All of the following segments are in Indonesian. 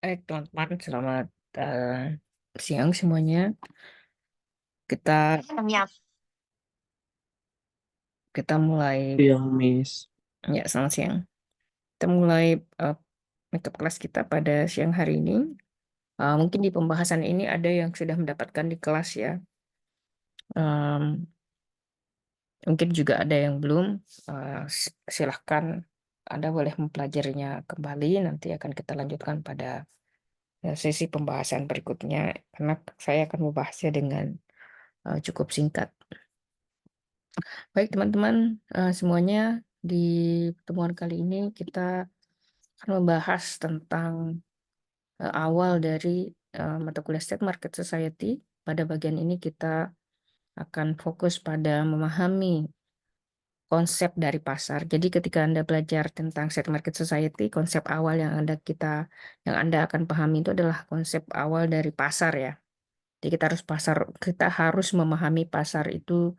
Teman-teman, selamat siang semuanya. Kita Ya, kita mulai yang Miss. ya selamat siang. Kita mulai uh, makeup kelas kita pada siang hari ini. Mungkin di pembahasan ini ada yang sudah mendapatkan di kelas ya. Em, Mungkin juga ada yang belum. Silahkan Anda boleh mempelajarinya kembali. Nanti akan kita lanjutkan pada sesi pembahasan berikutnya karena saya akan membahasnya dengan cukup singkat. Baik teman-teman, semuanya, di pertemuan kali ini kita akan membahas tentang awal dari mata kuliah State Market Society. Pada bagian ini kita akan fokus pada memahami konsep dari pasar. Jadi ketika Anda belajar tentang State Market Society, konsep awal yang Anda akan pahami itu adalah konsep awal dari pasar ya. Jadi kita harus memahami pasar itu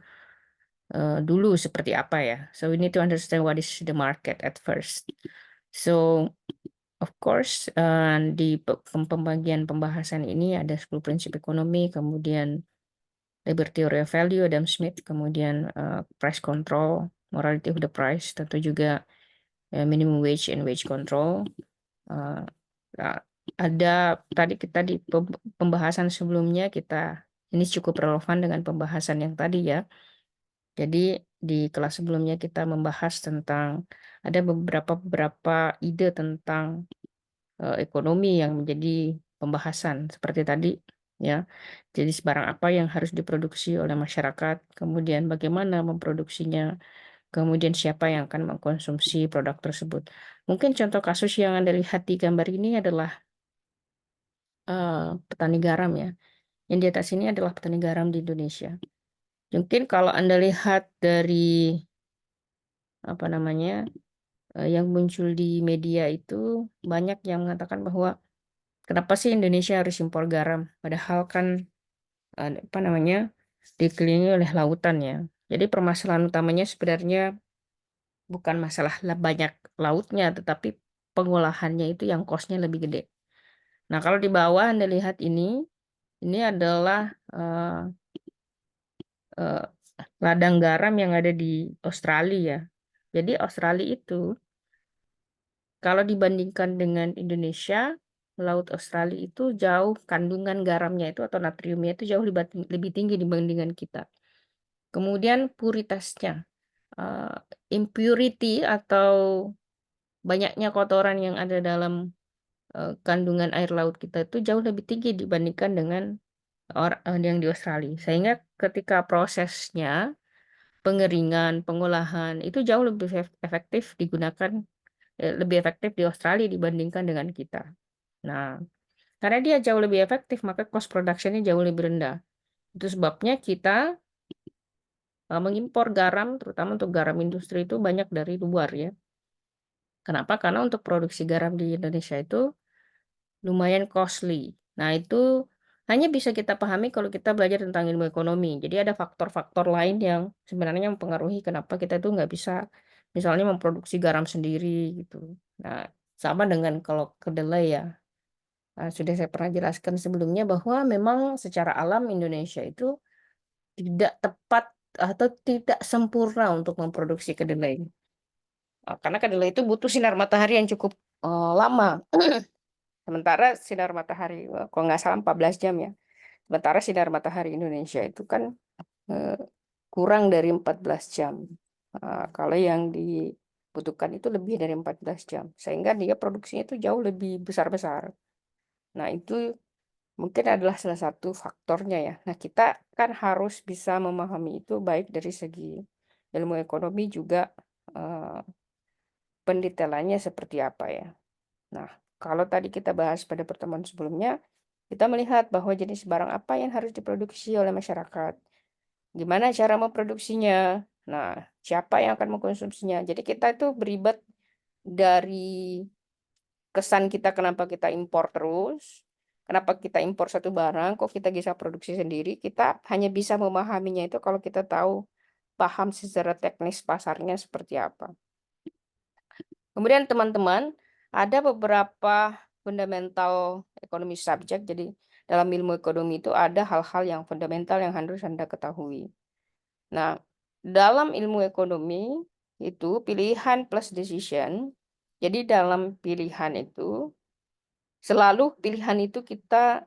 dulu seperti apa ya. So we need to understand what is the market at first. So of course di pembagian pembahasan ini ada 10 prinsip ekonomi, kemudian Labor Theory of Value Adam Smith, kemudian price control, morality of the price, tentu juga minimum wage and wage control. Uh, uh, ada tadi kita di pembahasan sebelumnya ini cukup relevan dengan pembahasan yang tadi ya. Jadi di kelas sebelumnya kita membahas tentang ada beberapa ide tentang ekonomi yang menjadi pembahasan seperti tadi ya. Jadi barang apa yang harus diproduksi oleh masyarakat, kemudian bagaimana memproduksinya, kemudian siapa yang akan mengkonsumsi produk tersebut. Mungkin contoh kasus yang Anda lihat di gambar ini adalah petani garam ya. Yang di atas ini adalah petani garam di Indonesia. Mungkin kalau Anda lihat dari apa namanya yang muncul di media itu banyak yang mengatakan bahwa kenapa sih Indonesia harus impor garam padahal kan apa namanya dikelilingi oleh lautan ya. Jadi permasalahan utamanya sebenarnya bukan masalah banyak lautnya tetapi pengolahannya itu yang cost-nya lebih gede. Nah, kalau di bawah Anda lihat ini adalah eh, eh, ladang garam yang ada di Australia. Jadi Australia itu kalau dibandingkan dengan Indonesia, Laut Australia itu jauh kandungan garamnya itu atau natriumnya itu jauh lebih tinggi dibandingkan kita. Kemudian puritasnya, eh, impurity atau banyaknya kotoran yang ada dalam kandungan air laut kita itu jauh lebih tinggi dibandingkan dengan yang di Australia. Sehingga ketika prosesnya pengeringan, pengolahan itu jauh lebih efektif digunakan lebih efektif di Australia dibandingkan dengan kita. Nah, karena dia jauh lebih efektif, maka cost production-nya jauh lebih rendah. Itu sebabnya kita mengimpor garam, terutama untuk garam industri itu banyak dari luar ya. Kenapa? Karena untuk produksi garam di Indonesia itu lumayan costly. Nah, itu hanya bisa kita pahami kalau kita belajar tentang ilmu ekonomi. Jadi ada faktor-faktor lain yang sebenarnya mempengaruhi kenapa kita itu nggak bisa misalnya memproduksi garam sendiri gitu. Nah, sama dengan kalau kedelai ya. Sudah saya pernah jelaskan sebelumnya bahwa memang secara alam Indonesia itu tidak tepat atau tidak sempurna untuk memproduksi kedelai. Karena kedelai itu butuh sinar matahari yang cukup lama. Sementara sinar matahari, kalau nggak salah 14 jam ya. Sementara sinar matahari Indonesia itu kan eh, kurang dari 14 jam. Kalau yang dibutuhkan itu lebih dari 14 jam. Sehingga dia produksinya itu jauh lebih besar-besar. Nah, itu mungkin adalah salah satu faktornya ya. Nah, kita kan harus bisa memahami itu baik dari segi ilmu ekonomi juga eh, pendetailannya seperti apa ya. Nah, kalau tadi kita bahas pada pertemuan sebelumnya, kita melihat bahwa jenis barang apa yang harus diproduksi oleh masyarakat. Gimana cara memproduksinya? Nah, siapa yang akan mengkonsumsinya? Jadi kita itu beribad dari kesan kita kenapa kita impor terus, kenapa kita impor satu barang, kok kita bisa produksi sendiri. Kita hanya bisa memahaminya itu kalau kita tahu, paham secara teknis pasarnya seperti apa. Kemudian teman-teman, ada beberapa fundamental economy subject. Jadi dalam ilmu ekonomi itu ada hal-hal yang fundamental yang harus Anda ketahui. Nah, dalam ilmu ekonomi itu pilihan plus decision. Jadi dalam pilihan itu selalu pilihan itu kita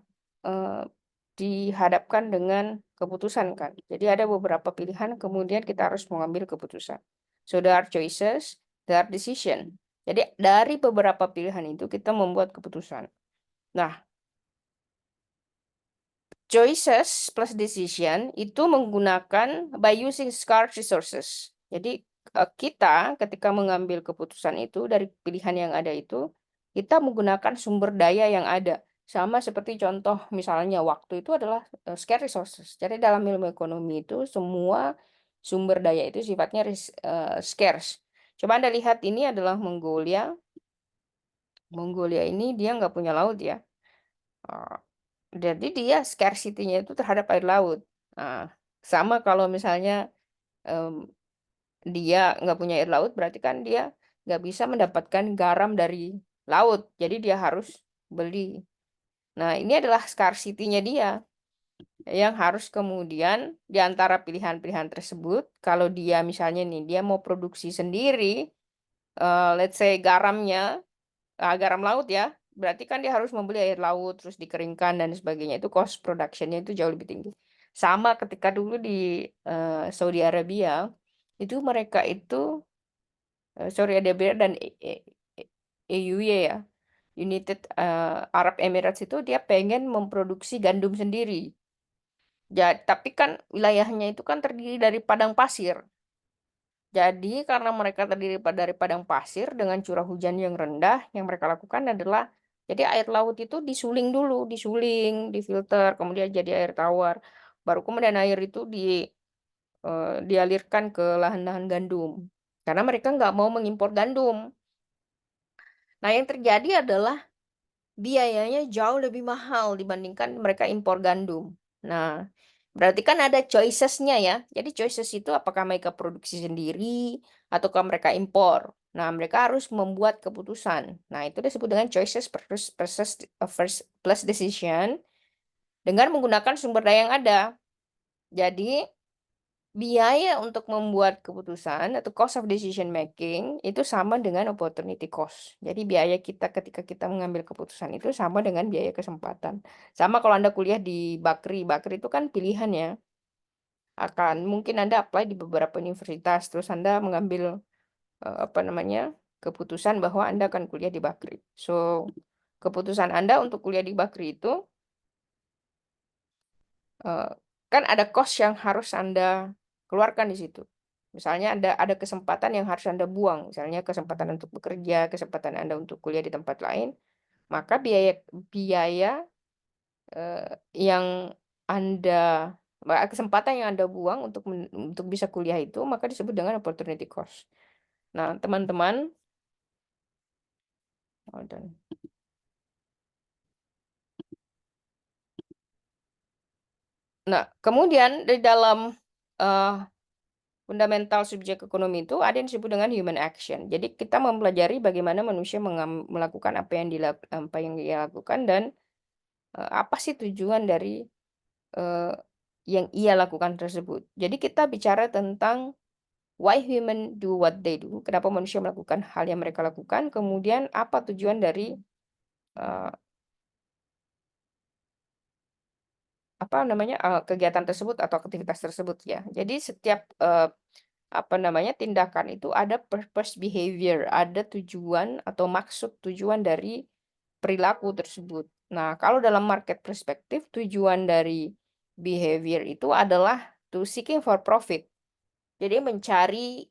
dihadapkan dengan keputusan kan. Jadi ada beberapa pilihan kemudian kita harus mengambil keputusan. So there are choices, there are decision. Jadi dari beberapa pilihan itu kita membuat keputusan. Nah, choices plus decision itu menggunakan by using scarce resources. Jadi kita ketika mengambil keputusan itu dari pilihan yang ada itu, kita menggunakan sumber daya yang ada. Sama seperti contoh misalnya waktu itu adalah scarce resources. Jadi dalam ilmu ekonomi itu semua sumber daya itu sifatnya scarce. Coba Anda lihat ini adalah Mongolia. Mongolia ini dia nggak punya laut ya. Jadi dia scarcity-nya itu terhadap air laut. Nah, sama kalau misalnya dia nggak punya air laut, berarti kan dia nggak bisa mendapatkan garam dari laut. Jadi dia harus beli. Nah, ini adalah scarcity-nya dia yang harus kemudian di antara pilihan-pilihan tersebut, kalau dia misalnya nih, dia mau produksi sendiri, let's say garamnya, garam laut ya, berarti kan dia harus membeli air laut, terus dikeringkan dan sebagainya. Itu cost production-nya itu jauh lebih tinggi. Sama ketika dulu di Saudi Arabia, itu mereka itu, Saudi Arabia dan EUY ya, United Arab Emirates itu dia pengen memproduksi gandum sendiri. Ya, tapi kan wilayahnya itu kan terdiri dari padang pasir. Jadi karena mereka terdiri dari padang pasir dengan curah hujan yang rendah, yang mereka lakukan adalah jadi air laut itu disuling dulu, disuling, difilter, kemudian jadi air tawar. Baru kemudian air itu dialirkan ke lahan-lahan gandum. Karena mereka nggak mau mengimpor gandum. Nah, yang terjadi adalah biayanya jauh lebih mahal dibandingkan mereka impor gandum. Nah, berarti kan ada choices-nya ya. Jadi choices itu apakah mereka produksi sendiri ataukah mereka impor. Nah, mereka harus membuat keputusan. Nah, itu disebut dengan choices plus decision dengan menggunakan sumber daya yang ada. Jadi, biaya untuk membuat keputusan atau cost of decision making itu sama dengan opportunity cost. Jadi biaya kita ketika kita mengambil keputusan itu sama dengan biaya kesempatan. Sama kalau Anda kuliah di Bakri. Bakri itu kan pilihan ya. Mungkin Anda apply di beberapa universitas, terus Anda mengambil keputusan bahwa Anda akan kuliah di Bakri. So, keputusan Anda untuk kuliah di Bakri itu kan ada cost yang harus Anda keluarkan di situ. Misalnya ada kesempatan yang harus Anda buang, misalnya kesempatan untuk bekerja, kesempatan Anda untuk kuliah di tempat lain, maka biaya biaya yang Anda kesempatan yang Anda buang untuk bisa kuliah itu maka disebut dengan opportunity cost. Nah, teman-teman, nah kemudian di dalam fundamental subjek ekonomi itu ada yang disebut dengan human action. Jadi kita mempelajari bagaimana manusia melakukan apa yang dia lakukan dan apa sih tujuan dari yang ia lakukan tersebut. Jadi kita bicara tentang why human do what they do. Kenapa manusia melakukan hal yang mereka lakukan. Kemudian apa tujuan dari kegiatan tersebut atau aktivitas tersebut ya. Jadi setiap tindakan itu ada purpose behavior, ada tujuan atau maksud tujuan dari perilaku tersebut. Nah, kalau dalam market perspektif, tujuan dari behavior itu adalah to seeking for profit. Jadi mencari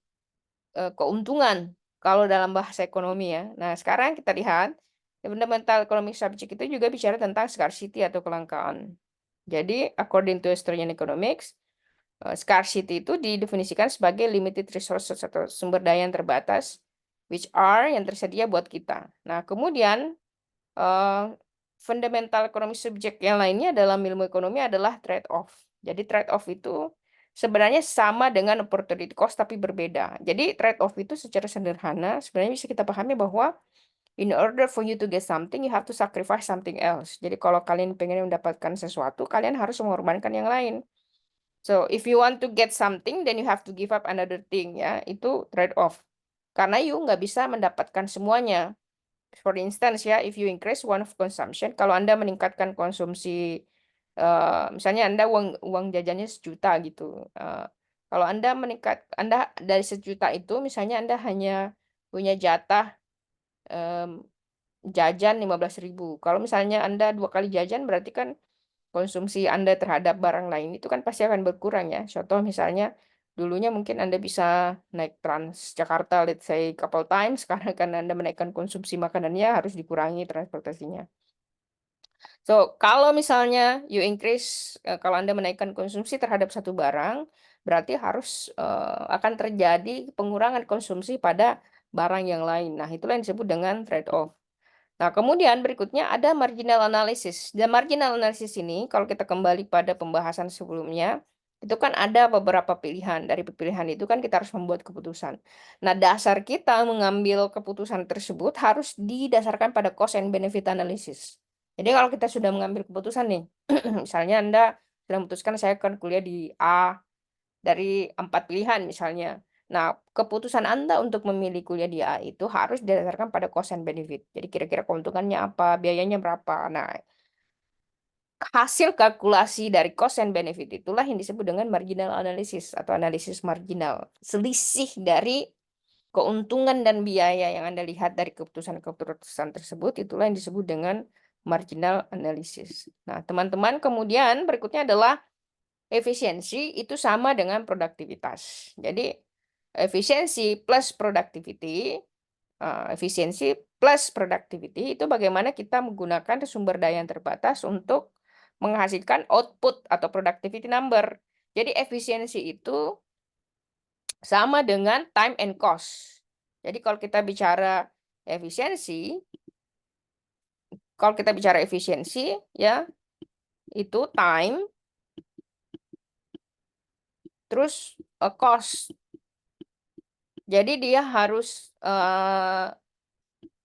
keuntungan kalau dalam bahasa ekonomi ya. Nah, sekarang kita lihat fundamental economic subject itu juga bicara tentang scarcity atau kelangkaan. Jadi, according to Australian Economics, scarcity itu didefinisikan sebagai limited resources atau sumber daya yang terbatas, which are yang tersedia buat kita. Nah, kemudian fundamental economic subject yang lainnya dalam ilmu ekonomi adalah trade-off. Jadi trade-off itu sebenarnya sama dengan opportunity cost tapi berbeda. Jadi trade-off itu secara sederhana sebenarnya bisa kita pahami bahwa in order for you to get something, you have to sacrifice something else. Jadi kalau kalian pengen mendapatkan sesuatu, kalian harus mengorbankan yang lain. So if you want to get something, then you have to give up another thing, ya. Itu trade off. Karena you nggak bisa mendapatkan semuanya. For instance, ya, if you increase one of consumption, kalau Anda meningkatkan konsumsi, misalnya Anda uang jajannya 1 juta gitu. Kalau Anda dari 1 juta itu, misalnya Anda hanya punya jatah jajan 15.000. Kalau misalnya Anda 2 kali jajan, berarti kan konsumsi Anda terhadap barang lain itu kan pasti akan berkurang, ya. Contoh misalnya, dulunya mungkin Anda bisa naik Transjakarta, let's say couple times, karena Anda menaikkan konsumsi makanannya, harus dikurangi transportasinya. So, kalau misalnya kalau Anda menaikkan konsumsi terhadap satu barang, berarti akan terjadi pengurangan konsumsi pada barang yang lain. Nah, itulah yang disebut dengan trade off. Nah, kemudian berikutnya ada marginal analysis. Dan marginal analysis ini, kalau kita kembali pada pembahasan sebelumnya, itu kan ada beberapa pilihan. Dari pilihan itu kan kita harus membuat keputusan. Nah, dasar kita mengambil keputusan tersebut harus didasarkan pada cost and benefit analysis. Jadi kalau kita sudah mengambil keputusan nih, misalnya Anda sudah memutuskan saya akan kuliah di A dari 4 pilihan misalnya. Nah, keputusan Anda untuk memilih kuliah di A itu harus didasarkan pada cost and benefit. Jadi kira-kira keuntungannya apa, biayanya berapa. Nah, hasil kalkulasi dari cost and benefit itulah yang disebut dengan marginal analysis atau analisis marginal. Selisih dari keuntungan dan biaya yang Anda lihat dari keputusan-keputusan tersebut, itulah yang disebut dengan marginal analysis. Nah, teman-teman, kemudian berikutnya adalah efisiensi itu sama dengan produktivitas. Jadi, efisiensi plus productivity, efisiensi plus productivity itu bagaimana kita menggunakan sumber daya yang terbatas untuk menghasilkan output atau productivity number. Jadi, efisiensi itu sama dengan time and cost. Jadi, efisiensi, kalau kita bicara efisiensi, ya, itu time, terus cost. Jadi dia harus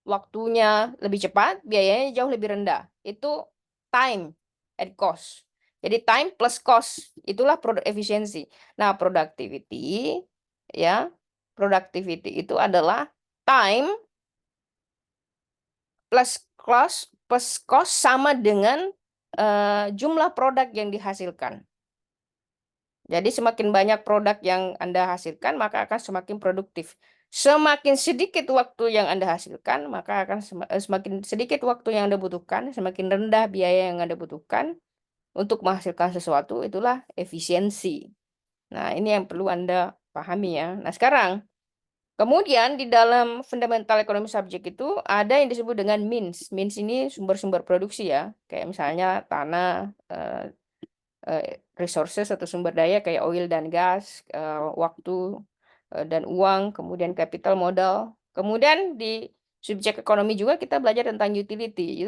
waktunya lebih cepat, biayanya jauh lebih rendah. Itu time and cost. Jadi time plus cost, itulah produk efisiensi. Nah, ya, productivity itu adalah time plus cost sama dengan jumlah produk yang dihasilkan. Jadi semakin banyak produk yang Anda hasilkan, maka akan semakin produktif. Semakin sedikit waktu yang Anda hasilkan, maka akan semakin sedikit waktu yang Anda butuhkan, semakin rendah biaya yang Anda butuhkan untuk menghasilkan sesuatu, itulah efisiensi. Nah, ini yang perlu Anda pahami, ya. Nah, sekarang, kemudian di dalam fundamental economy subject itu ada yang disebut dengan means. Means ini sumber-sumber produksi, ya. Kayak misalnya tanah, resources atau sumber daya kayak oil dan gas, waktu, dan uang, kemudian capital modal. Kemudian di subjek ekonomi juga kita belajar tentang utility.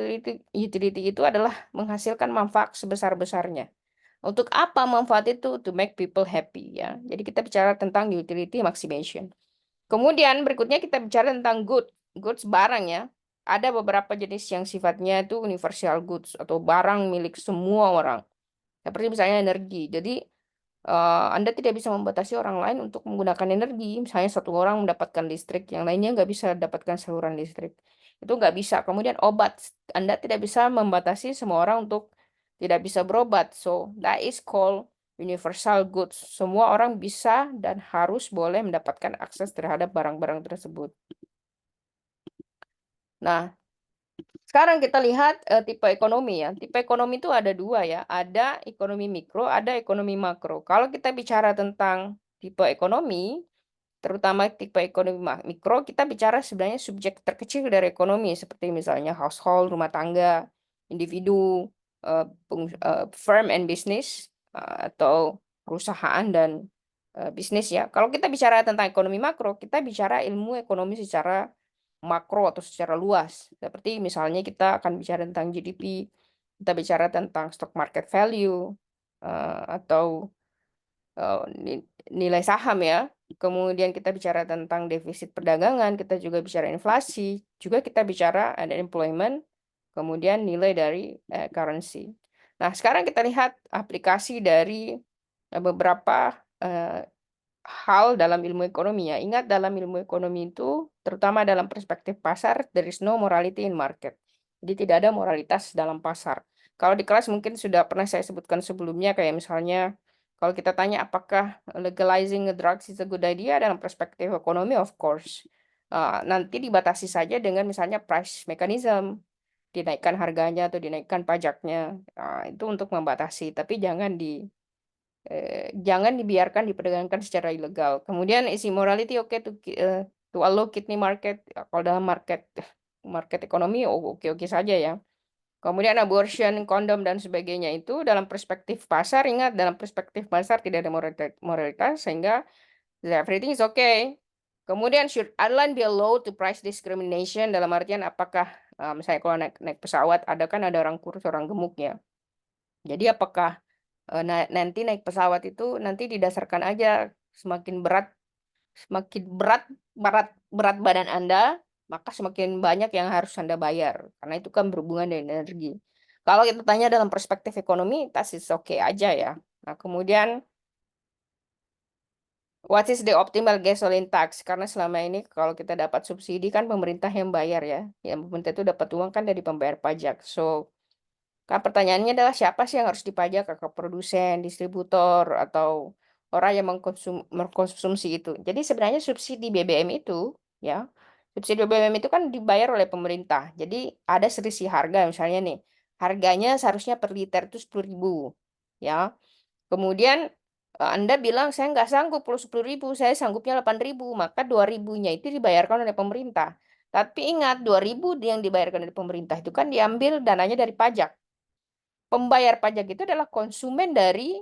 Utility itu adalah menghasilkan manfaat sebesar-besarnya. Untuk apa manfaat itu? To make people happy, ya. Jadi kita bicara tentang utility maximization. Kemudian berikutnya kita bicara tentang goods barang, ya. Ada beberapa jenis yang sifatnya itu universal goods atau barang milik semua orang. Seperti misalnya energi. Jadi, Anda tidak bisa membatasi orang lain untuk menggunakan energi. Misalnya satu orang mendapatkan listrik, yang lainnya nggak bisa dapatkan saluran listrik. Itu nggak bisa. Kemudian obat. Anda tidak bisa membatasi semua orang untuk tidak bisa berobat. So, that is called universal goods. Semua orang bisa dan harus boleh mendapatkan akses terhadap barang-barang tersebut. Nah, sekarang kita lihat tipe ekonomi, ya. Tipe ekonomi itu ada 2, ya. Ada ekonomi mikro, ada ekonomi makro. Kalau kita bicara tentang tipe ekonomi, terutama tipe ekonomi mikro, kita bicara sebenarnya subjek terkecil dari ekonomi, seperti misalnya household, rumah tangga, individu, firm and business, atau perusahaan dan bisnis, ya. Kalau kita bicara tentang ekonomi makro, kita bicara ilmu ekonomi secara makro atau secara luas. Seperti misalnya kita akan bicara tentang GDP, kita bicara tentang stock market value, atau nilai saham, ya. kemudian kita bicara tentang defisit perdagangan, kita juga bicara inflasi, juga kita bicara ada employment, kemudian nilai dari currency. Nah, sekarang kita lihat aplikasi dari beberapa hal dalam ilmu ekonomi ya. Ingat dalam ilmu ekonomi itu, terutama dalam perspektif pasar, there is no morality in market. Jadi tidak ada moralitas dalam pasar. Kalau di kelas mungkin sudah pernah saya sebutkan sebelumnya, kayak misalnya kalau kita tanya apakah legalizing drugs is a good idea dalam perspektif ekonomi, of course. Nanti dibatasi saja dengan misalnya price mechanism, dinaikkan harganya atau dinaikkan pajaknya. Itu untuk membatasi, tapi jangan dibiarkan diperdagangkan secara ilegal. Kemudian isi morality oke to allow kidney market. Kalau dalam market ekonomi oke-oke saja ya. Kemudian abortion, kondom dan sebagainya itu dalam perspektif pasar, ingat dalam perspektif pasar tidak ada moralitas sehingga everything is okay. Kemudian should airline be allowed to price discrimination dalam artian apakah misalnya kalau naik pesawat ada orang kurus orang gemuk ya. Jadi apakah nanti naik pesawat itu nanti didasarkan aja semakin berat badan Anda, maka semakin banyak yang harus Anda bayar, karena itu kan berhubungan dengan energi. Kalau kita tanya dalam perspektif ekonomi, tas is oke aja ya. Nah, kemudian what is the optimal gasoline tax? Karena selama ini kalau kita dapat subsidi kan pemerintah yang bayar ya. Yang pemerintah itu dapat uang kan dari pembayar pajak. So, kan pertanyaannya adalah siapa sih yang harus dipajak? Apakah produsen, distributor, atau orang yang mengkonsumsi itu. Jadi sebenarnya subsidi BBM itu, ya, subsidi BBM itu kan dibayar oleh pemerintah. Jadi ada selisih harga misalnya nih, harganya seharusnya per liter itu 10.000, ya. Kemudian Anda bilang saya nggak sanggup perlu 10.000, saya sanggupnya 8.000, maka 2.000-nya itu dibayarkan oleh pemerintah. Tapi ingat 2.000 yang dibayarkan dari pemerintah itu kan diambil dananya dari pajak. Pembayar pajak itu adalah konsumen dari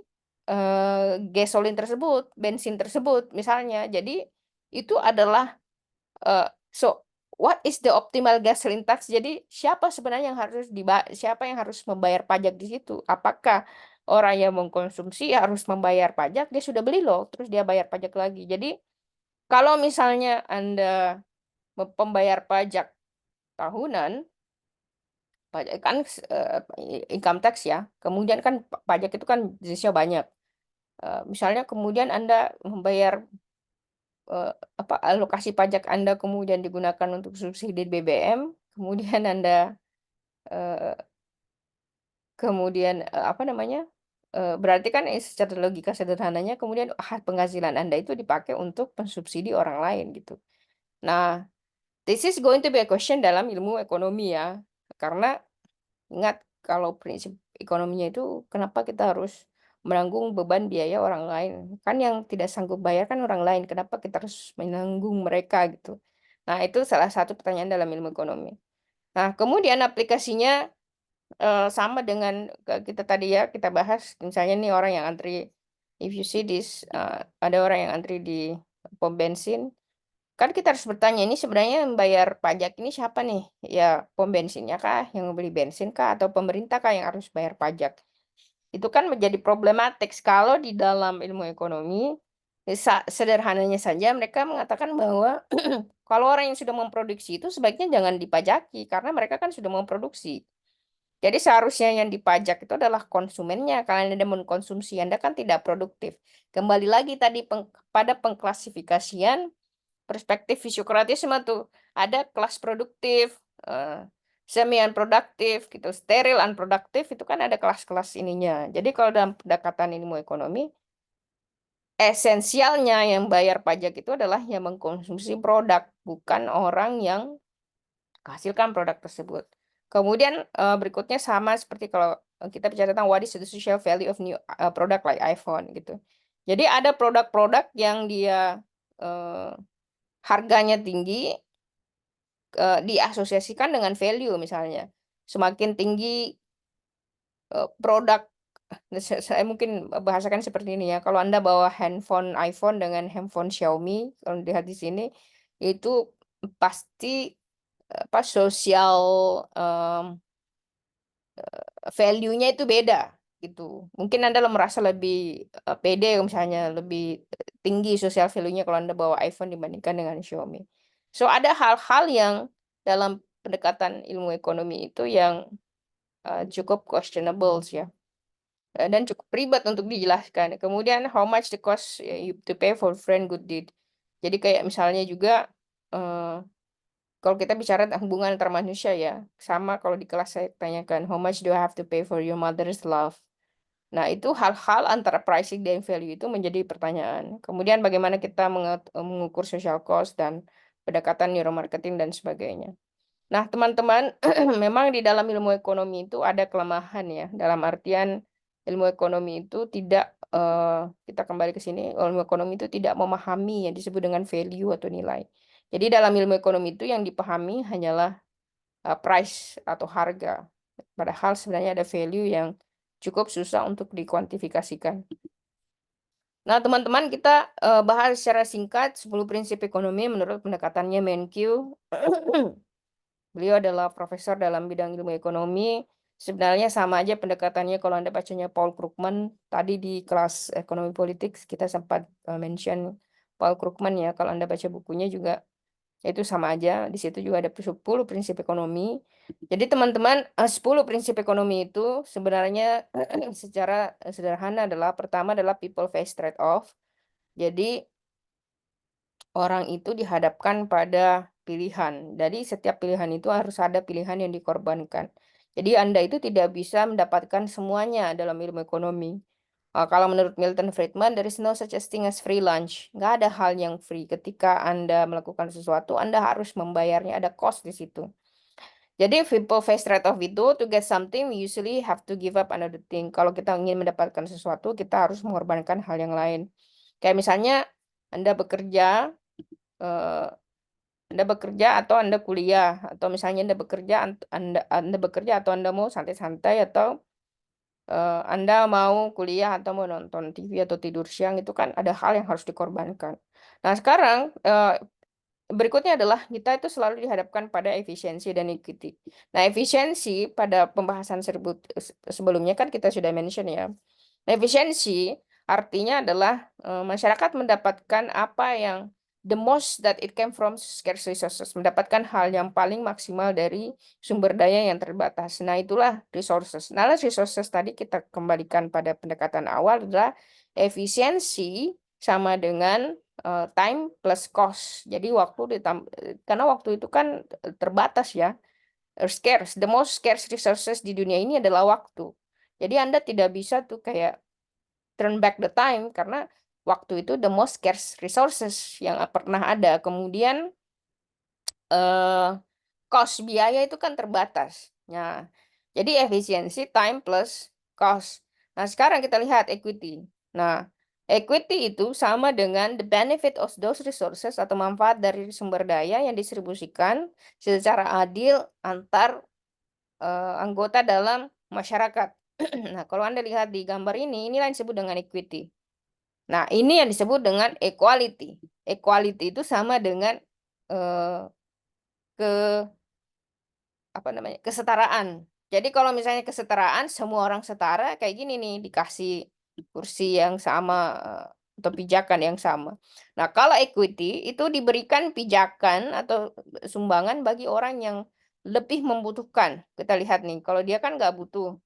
gasolin tersebut, bensin tersebut misalnya. Jadi itu adalah so what is the optimal gasoline tax? Jadi siapa yang harus membayar pajak di situ? Apakah orang yang mengkonsumsi harus membayar pajak? Dia sudah beli loh, terus dia bayar pajak lagi. Jadi kalau misalnya Anda pembayar pajak tahunan, pajak kan income tax ya. Kemudian kan pajak itu kan jenisnya banyak. Misalnya kemudian Anda membayar alokasi pajak Anda kemudian digunakan untuk subsidi BBM, kemudian Anda eh, apa namanya? Berarti kan secara logika sederhananya kemudian penghasilan Anda itu dipakai untuk mensubsidi orang lain gitu. Nah, this is going to be a question dalam ilmu ekonomi ya. Karena ingat, kalau prinsip ekonominya itu kenapa kita harus menanggung beban biaya orang lain? Kan yang tidak sanggup bayar kan orang lain, kenapa kita harus menanggung mereka gitu? Nah, itu salah satu pertanyaan dalam ilmu ekonomi. Nah, kemudian aplikasinya sama dengan kita tadi ya, kita bahas misalnya nih orang yang antri, if you see this, ada orang yang antri di pom bensin, kan kita harus bertanya, ini sebenarnya yang bayar pajak ini siapa nih? Ya pom bensinnya kah, yang membeli bensin kah, atau pemerintah kah yang harus bayar pajak? Itu kan menjadi problematik kalau di dalam ilmu ekonomi, sederhananya saja mereka mengatakan bahwa kalau orang yang sudah memproduksi itu sebaiknya jangan dipajaki karena mereka kan sudah memproduksi. Jadi seharusnya yang dipajak itu adalah konsumennya. Kalau Anda mengkonsumsi, Anda kan tidak produktif. Kembali lagi tadi pada pengklasifikasian perspektif fisiokratisme tuh. Ada kelas produktif, semi unproduktif, gitu, steril unproduktif, itu kan ada kelas-kelas ininya. Jadi kalau dalam pendekatan ilmu ekonomi, esensialnya yang bayar pajak itu adalah yang mengkonsumsi produk, bukan orang yang menghasilkan produk tersebut. Kemudian berikutnya sama seperti kalau kita bicara tentang what is the social value of new product like iPhone gitu. Jadi ada produk-produk yang dia harganya tinggi, diasosiasikan dengan value misalnya. Semakin tinggi produk, saya mungkin bahasakan seperti ini ya. Kalau Anda bawa handphone iPhone dengan handphone Xiaomi, kalau dilihat di sini itu pasti sosial value-nya itu beda. gitu. Mungkin Anda merasa lebih pede misalnya, lebih tinggi sosial value-nya kalau Anda bawa iPhone dibandingkan dengan Xiaomi. So ada hal-hal yang dalam pendekatan ilmu ekonomi itu yang cukup questionable ya. Dan cukup ribet untuk dijelaskan. Kemudian how much the cost you to pay for friend good deed. Jadi kayak misalnya juga kalau kita bicara tentang hubungan antar manusia ya, sama kalau di kelas saya tanyakan how much do I have to pay for your mother's love. Nah, itu hal-hal antara pricing dan value itu menjadi pertanyaan. Kemudian bagaimana kita mengukur social cost dan pendekatan neuromarketing dan sebagainya. Nah, teman-teman, memang di dalam ilmu ekonomi itu ada kelemahan ya. Dalam artian ilmu ekonomi itu tidak, kita kembali ke sini, ilmu ekonomi itu tidak memahami yang disebut dengan value atau nilai. Jadi dalam ilmu ekonomi itu yang dipahami hanyalah price atau harga. Padahal sebenarnya ada value yang cukup susah untuk dikuantifikasikan. Nah, teman-teman, kita bahas secara singkat 10 prinsip ekonomi menurut pendekatannya Menkyu. Beliau adalah profesor dalam bidang ilmu ekonomi. Sebenarnya sama aja pendekatannya kalau Anda bacanya Paul Krugman. Tadi di kelas ekonomi politik kita sempat mention Paul Krugman ya. Kalau Anda baca bukunya juga itu sama aja. Di situ juga ada 10 prinsip ekonomi. Jadi teman-teman, 10 prinsip ekonomi itu sebenarnya secara sederhana adalah pertama adalah people face trade-off. Jadi orang itu dihadapkan pada pilihan. Jadi setiap pilihan itu harus ada pilihan yang dikorbankan. Jadi Anda itu tidak bisa mendapatkan semuanya dalam ilmu ekonomi. Kalau menurut Milton Friedman, there is no such a thing as free lunch. Nggak ada hal yang free. Ketika Anda melakukan sesuatu, Anda harus membayarnya. Ada cost di situ. Jadi people face trade-off itu, to get something, we usually have to give up another thing. Kalau kita ingin mendapatkan sesuatu, kita harus mengorbankan hal yang lain. Kayak misalnya, Anda bekerja, eh, Anda bekerja atau Anda kuliah, atau misalnya Anda bekerja, Anda bekerja atau Anda mau santai-santai, atau Anda mau kuliah atau mau nonton TV atau tidur siang, itu kan ada hal yang harus dikorbankan. Nah, sekarang berikutnya adalah kita itu selalu dihadapkan pada efisiensi dan equity. Nah, efisiensi pada pembahasan sebelumnya kan kita sudah mention ya. Efisiensi artinya adalah masyarakat mendapatkan apa yang the most that it came from scarce resources, mendapatkan hal yang paling maksimal dari sumber daya yang terbatas. Nah, itulah resources. Nah, resources tadi kita kembalikan pada pendekatan awal adalah efisiensi sama dengan time plus cost. Jadi karena waktu itu kan terbatas ya, scarce. The most scarce resources di dunia ini adalah waktu. Jadi Anda tidak bisa tuh kayak turn back the time karena waktu itu the most scarce resources yang pernah ada. Kemudian cost biaya itu kan terbatas. Nah, jadi efisiensi time plus cost. Nah, sekarang kita lihat equity. Nah, equity itu sama dengan the benefit of those resources atau manfaat dari sumber daya yang distribusikan secara adil antar anggota dalam masyarakat. Nah, kalau Anda lihat di gambar ini yang disebut dengan equity. Nah, ini yang disebut dengan equality. Equality itu sama dengan eh, ke apa namanya, kesetaraan. Jadi kalau misalnya kesetaraan, semua orang setara kayak gini nih, dikasih kursi yang sama atau pijakan yang sama. Nah, kalau equity itu diberikan pijakan atau sumbangan bagi orang yang lebih membutuhkan. Kita lihat nih, kalau dia kan nggak butuh,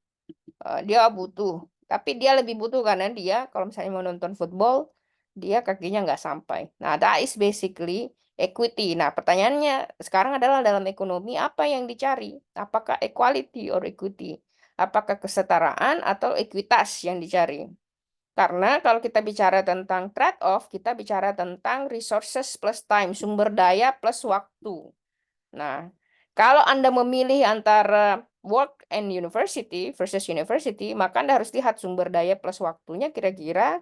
dia butuh, tapi dia lebih butuh karena dia kalau misalnya mau nonton football, dia kakinya nggak sampai. Nah, that is basically equity. Nah, pertanyaannya sekarang adalah dalam ekonomi apa yang dicari? Apakah equality or equity? Apakah kesetaraan atau ekuitas yang dicari? Karena kalau kita bicara tentang trade-off, kita bicara tentang resources plus time, sumber daya plus waktu. Nah, kalau Anda memilih antara work and university versus university, maka Anda harus lihat sumber daya plus waktunya kira-kira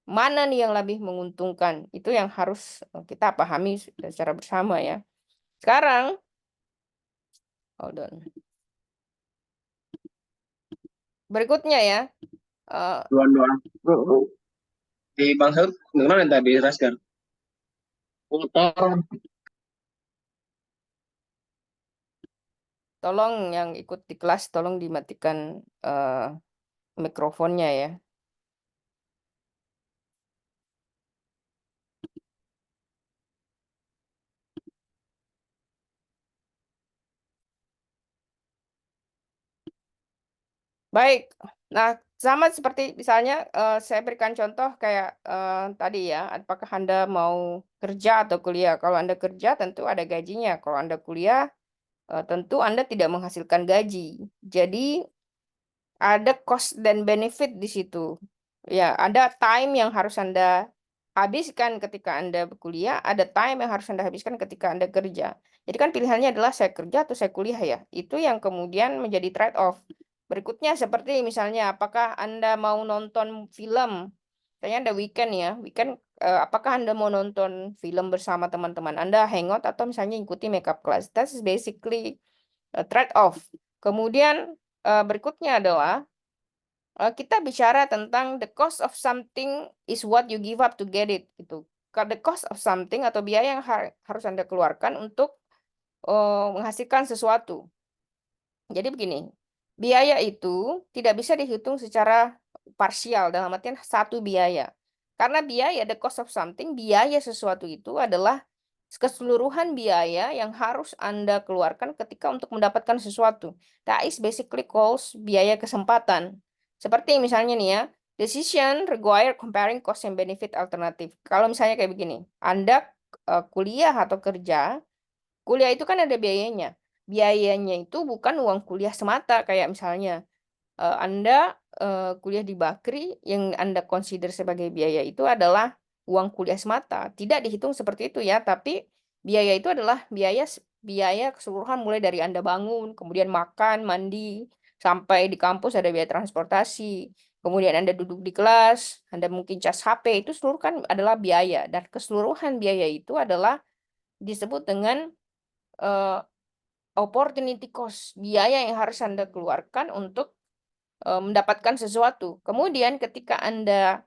mana nih yang lebih menguntungkan. Itu yang harus kita pahami secara bersama ya. Sekarang, hold on. Berikutnya ya. Dua-dua. Di Bang Saud, gimana yang tadi jelaskan? Motor. Tolong yang ikut di kelas, tolong dimatikan mikrofonnya ya. Baik. Nah, sama seperti misalnya saya berikan contoh kayak tadi ya, apakah Anda mau kerja atau kuliah? Kalau Anda kerja tentu ada gajinya. Kalau Anda kuliah tentu Anda tidak menghasilkan gaji. Jadi ada cost dan benefit di situ. Ya, ada time yang harus Anda habiskan ketika Anda kuliah, ada time yang harus Anda habiskan ketika Anda kerja. Jadi kan pilihannya adalah saya kerja atau saya kuliah ya. Itu yang kemudian menjadi trade-off. Berikutnya seperti misalnya apakah Anda mau nonton film? Misalnya ada weekend ya, weekend apakah Anda mau nonton film bersama teman-teman Anda, hangout atau misalnya ikuti makeup class? That is basically a trade-off. Kemudian berikutnya adalah kita bicara tentang the cost of something is what you give up to get it gitu. The cost of something atau biaya yang harus Anda keluarkan untuk menghasilkan sesuatu. Jadi begini, biaya itu tidak bisa dihitung secara parsial dalam artian satu biaya. Karena biaya, the cost of something, biaya sesuatu itu adalah keseluruhan biaya yang harus Anda keluarkan ketika untuk mendapatkan sesuatu. That is basically calls biaya kesempatan. Seperti misalnya nih ya, decision require comparing cost and benefit alternatif. Kalau misalnya kayak begini, Anda kuliah atau kerja, kuliah itu kan ada biayanya. Biayanya itu bukan uang kuliah semata kayak misalnya Anda kuliah di Bakri yang Anda consider sebagai biaya itu adalah uang kuliah semata. Tidak dihitung seperti itu ya, tapi biaya itu adalah biaya keseluruhan mulai dari Anda bangun, kemudian makan, mandi, sampai di kampus ada biaya transportasi. Kemudian Anda duduk di kelas, Anda mungkin cas HP, itu seluruh kan adalah biaya. Dan keseluruhan biaya itu adalah disebut dengan eh, opportunity cost, biaya yang harus Anda keluarkan untuk mendapatkan sesuatu. Kemudian ketika Anda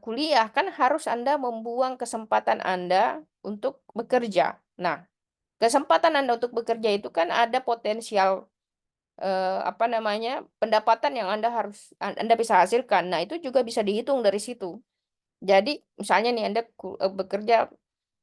kuliah, kan harus Anda membuang kesempatan Anda untuk bekerja. Nah, kesempatan Anda untuk bekerja itu kan ada potensial apa namanya pendapatan yang Anda bisa hasilkan. Nah, itu juga bisa dihitung dari situ. Jadi misalnya nih Anda bekerja,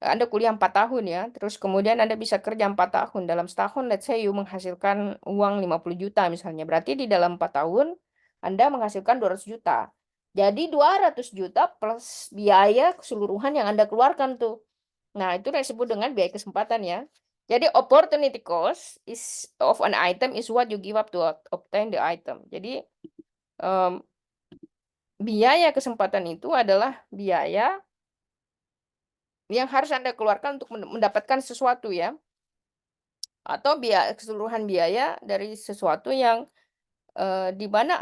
Anda kuliah 4 tahun ya, terus kemudian Anda bisa kerja 4 tahun. Dalam setahun, let's say you menghasilkan uang 50 juta misalnya. Berarti di dalam 4 tahun, Anda menghasilkan 200 juta. Jadi 200 juta plus biaya keseluruhan yang Anda keluarkan tuh. Nah, itu yang disebut dengan biaya kesempatan ya. Jadi opportunity cost is of an item is what you give up to obtain the item. Jadi em, biaya kesempatan itu adalah biaya yang harus Anda keluarkan untuk mendapatkan sesuatu ya. Atau keseluruhan biaya dari sesuatu yang di mana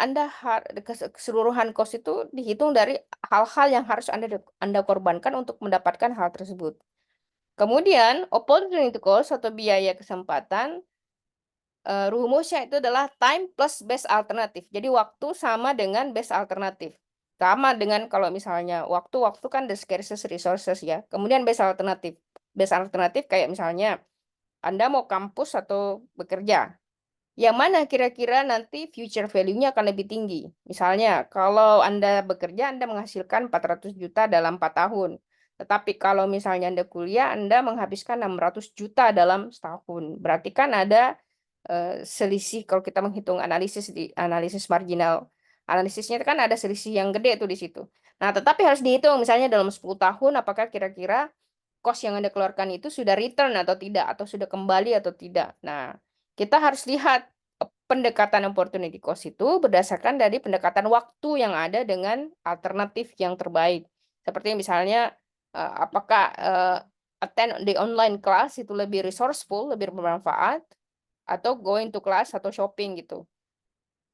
keseluruhan kos itu dihitung dari hal-hal yang harus Anda korbankan untuk mendapatkan hal tersebut. Kemudian opportunity cost atau biaya kesempatan rumusnya itu adalah time plus best alternatif. Jadi waktu sama dengan best alternatif. Sama dengan kalau misalnya waktu kan the scarcest resources ya. Kemudian best alternatif. Best alternatif kayak misalnya Anda mau kampus atau bekerja. Yang mana kira-kira nanti future value-nya akan lebih tinggi. Misalnya, kalau Anda bekerja, Anda menghasilkan 400 juta dalam 4 tahun. Tetapi kalau misalnya Anda kuliah, Anda menghabiskan 600 juta dalam setahun. Berarti kan ada selisih kalau kita menghitung analisis marginal. Analisisnya kan ada selisih yang gede tuh di situ. Nah, tetapi harus dihitung misalnya dalam 10 tahun apakah kira-kira cost yang Anda keluarkan itu sudah return atau tidak, atau sudah kembali atau tidak. Nah, kita harus lihat pendekatan opportunity cost itu berdasarkan dari pendekatan waktu yang ada dengan alternatif yang terbaik. Seperti misalnya, apakah attend the online class itu lebih resourceful, lebih bermanfaat, atau going to class atau shopping gitu.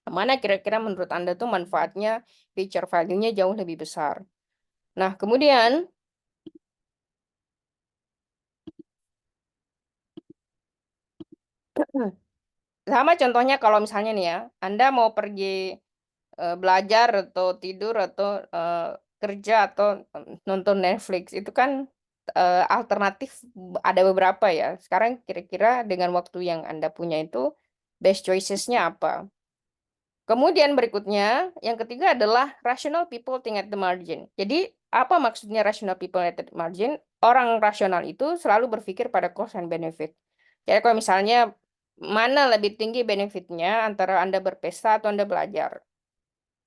Mana kira-kira menurut Anda tuh manfaatnya, feature value-nya jauh lebih besar. Nah, kemudian sama contohnya kalau misalnya nih ya, Anda mau pergi belajar atau tidur atau kerja atau nonton Netflix itu kan alternatif ada beberapa ya. Sekarang kira-kira dengan waktu yang Anda punya itu best choices-nya apa? Kemudian berikutnya, yang ketiga adalah rational people think at the margin. Jadi, apa maksudnya rational people at the margin? Orang rasional itu selalu berpikir pada cost and benefit. Jadi kalau misalnya mana lebih tinggi benefitnya antara Anda berpesta atau Anda belajar?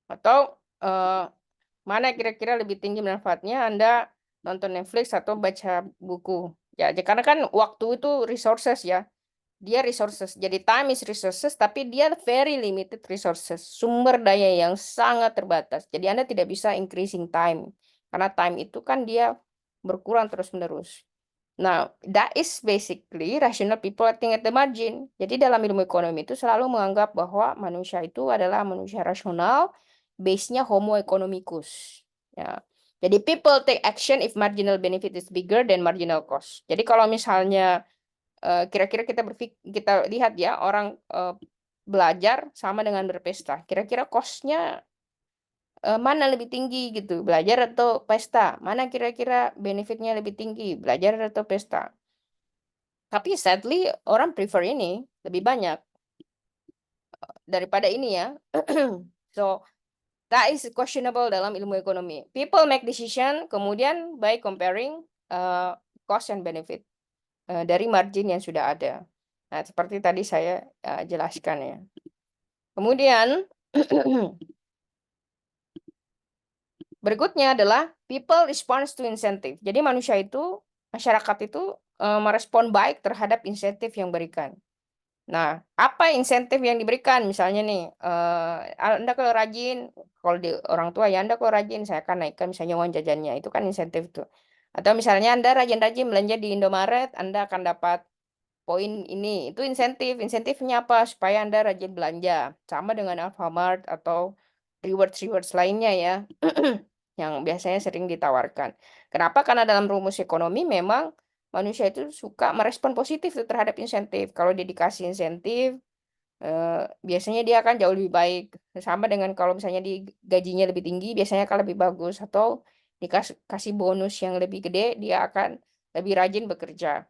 Atau mana kira-kira lebih tinggi manfaatnya Anda nonton Netflix atau baca buku? Ya, karena kan waktu itu resources ya. Dia resources. Jadi time is resources, tapi dia very limited resources. Sumber daya yang sangat terbatas. Jadi Anda tidak bisa increasing time. Karena time itu kan dia berkurang terus-menerus. Nah, that is basically rational people acting at the margin. Jadi dalam ilmu ekonomi itu selalu menganggap bahwa manusia itu adalah manusia rasional, base-nya homo economicus. Ya. Jadi people take action if marginal benefit is bigger than marginal cost. Jadi kalau misalnya kira-kira kita lihat ya orang belajar sama dengan berpesta. Kira-kira cost-nya mana lebih tinggi gitu, belajar atau pesta? Mana kira-kira benefitnya lebih tinggi, belajar atau pesta? Tapi sadly orang prefer ini lebih banyak daripada ini ya. So that is questionable dalam ilmu ekonomi. People make decision kemudian by comparing cost and benefit dari margin yang sudah ada. Nah, seperti tadi saya jelaskan ya. Kemudian berikutnya adalah people response to incentive. Jadi masyarakat itu merespon baik terhadap insentif yang berikan. Nah, apa insentif yang diberikan? Misalnya nih, Anda kalau rajin, kalau di orang tua ya Anda kalau rajin, saya akan naikkan misalnya uang jajannya. Itu kan insentif tuh. Atau misalnya Anda rajin-rajin belanja di Indomaret, Anda akan dapat poin ini. Itu insentif. Insentifnya apa? Supaya Anda rajin belanja. Sama dengan Alfamart atau rewards-rewards lainnya ya. Yang biasanya sering ditawarkan. Kenapa? Karena dalam rumus ekonomi memang manusia itu suka merespon positif tuh terhadap insentif. Kalau dia dikasih insentif, biasanya dia akan jauh lebih baik. Sama dengan kalau misalnya di gajinya lebih tinggi, biasanya akan lebih bagus. Atau dikasih bonus yang lebih gede, dia akan lebih rajin bekerja.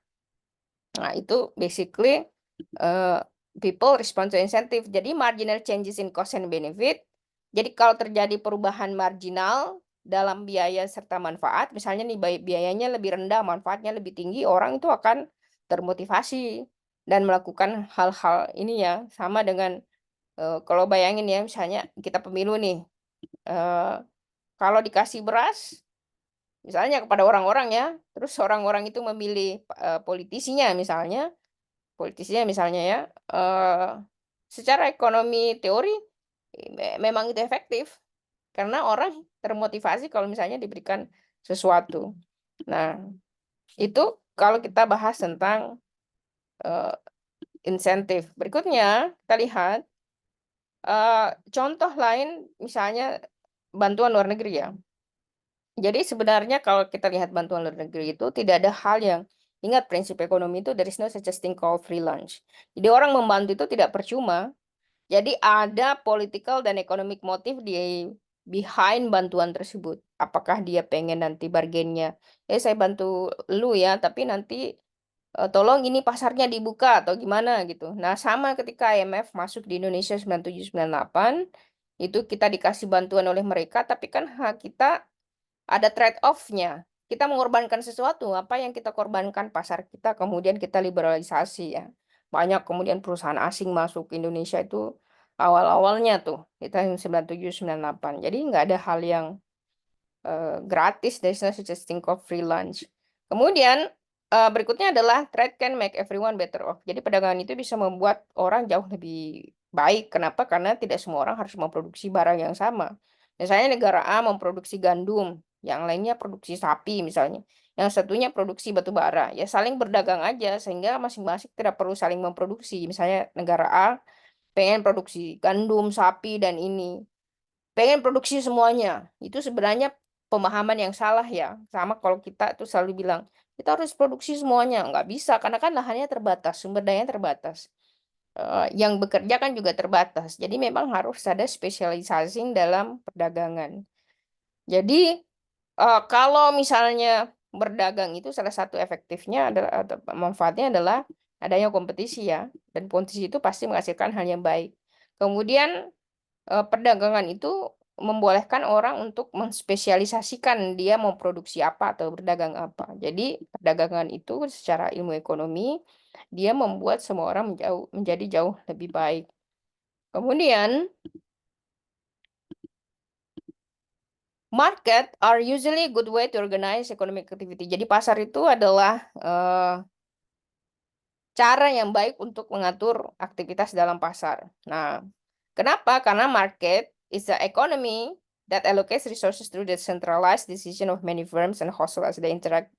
Nah, itu basically people respond to incentive. Jadi marginal changes in cost and benefit. Jadi kalau terjadi perubahan marginal dalam biaya serta manfaat, misalnya nih biayanya lebih rendah, manfaatnya lebih tinggi, orang itu akan termotivasi dan melakukan hal-hal ini ya, sama dengan kalau bayangin ya, misalnya kita pemilu nih, eh, kalau dikasih beras, misalnya kepada orang-orang ya, terus orang-orang itu memilih politisinya misalnya ya, secara ekonomi teori memang itu efektif karena orang termotivasi kalau misalnya diberikan sesuatu. Nah, itu kalau kita bahas tentang eh, insentif. Berikutnya kita lihat contoh lain misalnya bantuan luar negeri ya. Jadi sebenarnya kalau kita lihat bantuan luar negeri itu tidak ada hal yang ingat prinsip ekonomi itu there is no such a thing called free lunch. Jadi orang membantu itu tidak percuma. Jadi ada political dan economic motif di behind bantuan tersebut. Apakah dia pengen nanti bargainnya, saya bantu lu ya, tapi nanti tolong ini pasarnya dibuka atau gimana gitu. Nah sama ketika IMF masuk di Indonesia 97-98, itu kita dikasih bantuan oleh mereka, tapi kan kita ada trade-off-nya. Kita mengorbankan sesuatu, apa yang kita korbankan pasar kita, kemudian kita liberalisasi ya. Banyak kemudian perusahaan asing masuk ke Indonesia itu awal-awalnya tuh di tahun 97-98. Jadi nggak ada hal yang gratis, there's no such thing called free lunch. Kemudian berikutnya adalah trade can make everyone better off. Jadi perdagangan itu bisa membuat orang jauh lebih baik. Kenapa? Karena tidak semua orang harus memproduksi barang yang sama. Misalnya negara A memproduksi gandum, yang lainnya produksi sapi misalnya. Yang satunya produksi batu bara. Ya saling berdagang aja sehingga masing-masing tidak perlu saling memproduksi. Misalnya negara A pengen produksi gandum, sapi, dan ini pengen produksi semuanya. Itu sebenarnya pemahaman yang salah ya. Sama kalau kita tuh selalu bilang, kita harus produksi semuanya. Nggak bisa, karena kan lahannya terbatas, sumber dayanya terbatas. Yang bekerja kan juga terbatas. Jadi memang harus ada specializing dalam perdagangan. Jadi kalau misalnya berdagang itu salah satu efektifnya adalah atau manfaatnya adalah adanya kompetisi ya. Dan kompetisi itu pasti menghasilkan hal yang baik. Kemudian perdagangan itu membolehkan orang untuk menspesialisasikan dia mau produksi apa atau berdagang apa. Jadi perdagangan itu secara ilmu ekonomi dia membuat semua orang menjadi jauh lebih baik. Kemudian market are usually a good way to organize economic activity. Jadi pasar itu adalah cara yang baik untuk mengatur aktivitas dalam pasar. Nah, kenapa? Karena market is the economy that allocates resources through the centralized decision of many firms and households as they interact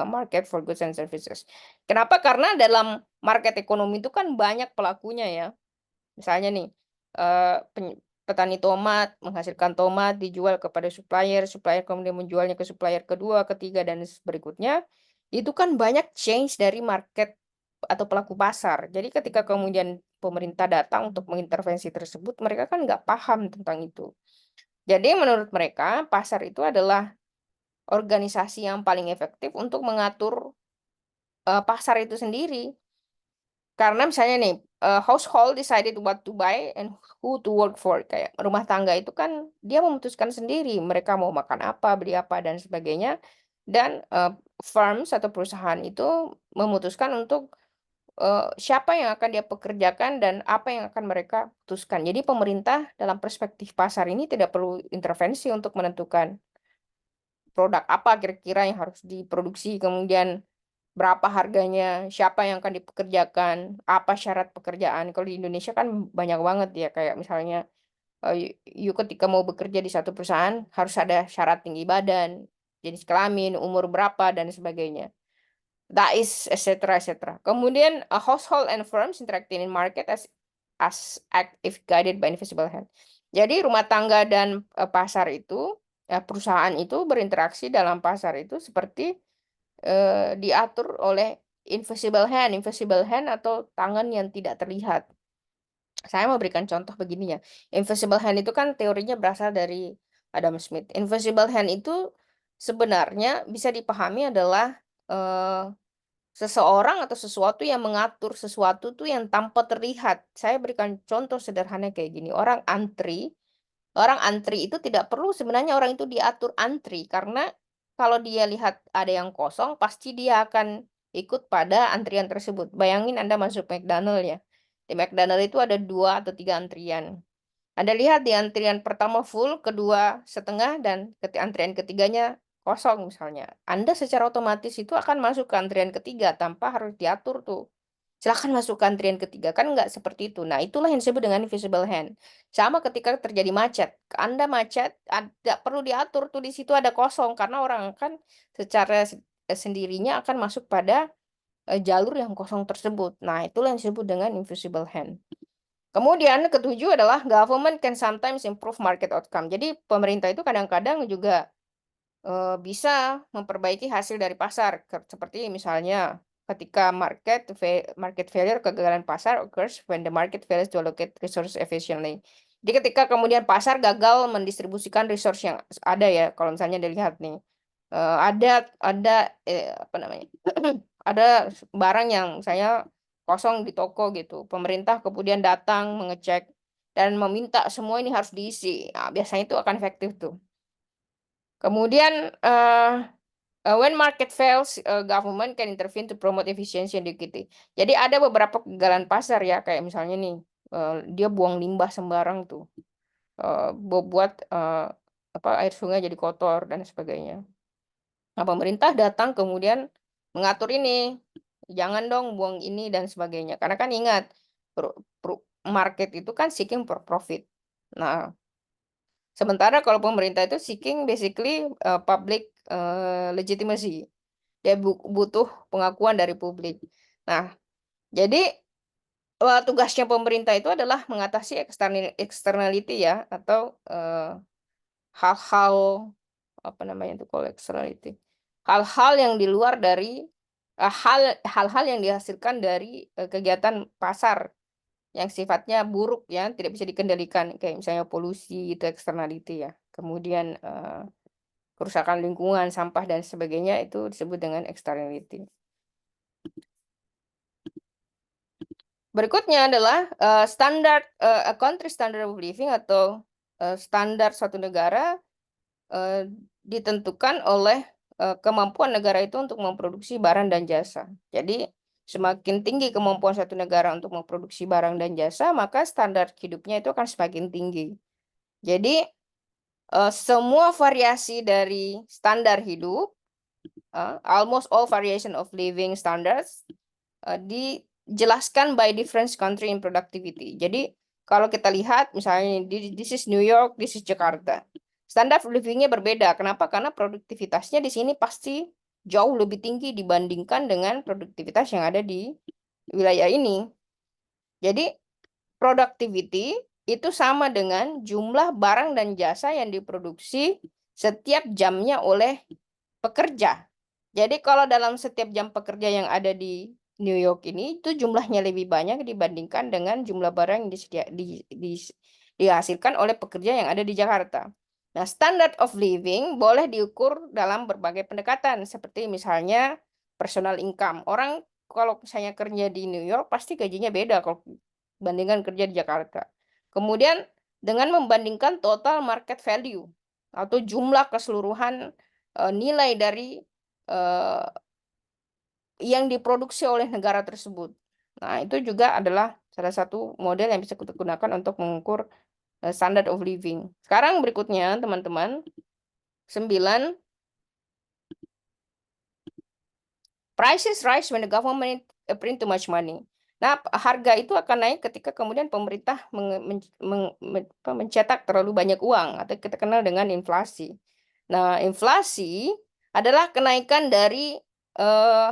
market for goods and services. Kenapa? Karena dalam market ekonomi itu kan banyak pelakunya ya. Misalnya nih, petani tomat menghasilkan tomat dijual kepada supplier, supplier kemudian menjualnya ke supplier kedua, ketiga, dan berikutnya. Itu kan banyak change dari market atau pelaku pasar. Jadi ketika kemudian pemerintah datang untuk mengintervensi tersebut, mereka kan nggak paham tentang itu. Jadi menurut mereka, pasar itu adalah organisasi yang paling efektif untuk mengatur pasar itu sendiri. Karena misalnya nih, household decided what to buy and who to work for. Kayak rumah tangga itu kan dia memutuskan sendiri mereka mau makan apa, beli apa, dan sebagainya. Dan firms atau perusahaan itu memutuskan untuk siapa yang akan dia pekerjakan dan apa yang akan mereka putuskan. Jadi pemerintah dalam perspektif pasar ini tidak perlu intervensi untuk menentukan produk apa kira-kira yang harus diproduksi, kemudian berapa harganya, siapa yang akan dipekerjakan, apa syarat pekerjaan. Kalau di Indonesia kan banyak banget ya, kayak misalnya you ketika mau bekerja di satu perusahaan harus ada syarat tinggi badan, jenis kelamin, umur berapa, dan sebagainya. That is et cetera, et cetera. Kemudian household and firms interacting in market as act if guided by invisible hand. Jadi rumah tangga dan pasar itu, perusahaan itu berinteraksi dalam pasar itu seperti diatur oleh invisible hand. Invisible hand atau tangan yang tidak terlihat. Saya mau berikan contoh begini ya. Invisible hand itu kan teorinya berasal dari Adam Smith. Invisible hand itu sebenarnya bisa dipahami adalah seseorang atau sesuatu yang mengatur sesuatu tuh yang tanpa terlihat. Saya berikan contoh sederhana kayak gini. Orang antri itu tidak perlu sebenarnya orang itu diatur antri karena kalau dia lihat ada yang kosong pasti dia akan ikut pada antrian tersebut. Bayangin Anda masuk McDonald ya. Di McDonald itu ada 2 atau 3 antrian. Anda lihat di antrian pertama full, kedua setengah, dan antrian ketiganya kosong misalnya. Anda secara otomatis itu akan masuk ke antrian ketiga tanpa harus diatur tuh. Silakan masuk ke antrian ketiga. Kan nggak seperti itu. Nah, itulah yang disebut dengan invisible hand. Sama ketika terjadi macet. Anda macet, tidak perlu diatur tuh di situ ada kosong. Karena orang kan secara sendirinya akan masuk pada jalur yang kosong tersebut. Nah, itulah yang disebut dengan invisible hand. Kemudian ketujuh adalah government can sometimes improve market outcome. Jadi pemerintah itu kadang-kadang juga bisa memperbaiki hasil dari pasar. Seperti misalnya ketika market failure, kegagalan pasar occurs when the market fails to allocate resources efficiently. Jadi ketika kemudian pasar gagal mendistribusikan resource yang ada ya, kalau misalnya dilihat nih ada apa namanya ada barang yang saya kosong di toko gitu. Pemerintah kemudian datang mengecek dan meminta semua ini harus diisi. Nah, biasanya itu akan efektif tuh. Kemudian when market fails, government can intervene to promote efficiency and equity. Jadi ada beberapa kegagalan pasar ya, kayak misalnya nih dia buang limbah sembarang tuh, buat apa air sungai jadi kotor dan sebagainya. Nah, pemerintah datang kemudian mengatur ini, jangan dong buang ini dan sebagainya. Karena kan ingat, market itu kan seeking for profit. Nah, sementara kalau pemerintah itu seeking basically public legitimacy. Dia butuh pengakuan dari publik. Nah, jadi tugasnya pemerintah itu adalah mengatasi externality ya, atau hal-hal apa namanya itu kalau externality. Hal-hal yang di luar dari hal-hal yang dihasilkan dari kegiatan pasar yang sifatnya buruk ya, tidak bisa dikendalikan kayak misalnya polusi itu externality ya. Kemudian kerusakan lingkungan, sampah dan sebagainya itu disebut dengan externality. Berikutnya adalah standar country standard of living atau standar suatu negara ditentukan oleh kemampuan negara itu untuk memproduksi barang dan jasa. Jadi semakin tinggi kemampuan suatu negara untuk memproduksi barang dan jasa, maka standar hidupnya itu akan semakin tinggi. Jadi semua variasi dari standar hidup, almost all variation of living standards, dijelaskan by different country in productivity. Jadi kalau kita lihat misalnya this is New York, this is Jakarta. Standar of living-nya berbeda. Kenapa? Karena produktivitasnya di sini pasti jauh lebih tinggi dibandingkan dengan produktivitas yang ada di wilayah ini. Jadi productivity itu sama dengan jumlah barang dan jasa yang diproduksi setiap jamnya oleh pekerja. Jadi kalau dalam setiap jam pekerja yang ada di New York ini itu jumlahnya lebih banyak dibandingkan dengan jumlah barang yang dihasilkan oleh pekerja yang ada di Jakarta. Nah, standard of living boleh diukur dalam berbagai pendekatan seperti misalnya personal income. Orang kalau misalnya kerja di New York pasti gajinya beda kalau bandingkan kerja di Jakarta. Kemudian dengan membandingkan total market value atau jumlah keseluruhan nilai dari yang diproduksi oleh negara tersebut. Nah, itu juga adalah salah satu model yang bisa kita gunakan untuk mengukur standard of living. Sekarang berikutnya, teman-teman, 9, prices rise when the government print too much money. Nah, harga itu akan naik ketika kemudian pemerintah mencetak terlalu banyak uang atau kita kenal dengan inflasi. Nah, inflasi adalah kenaikan dari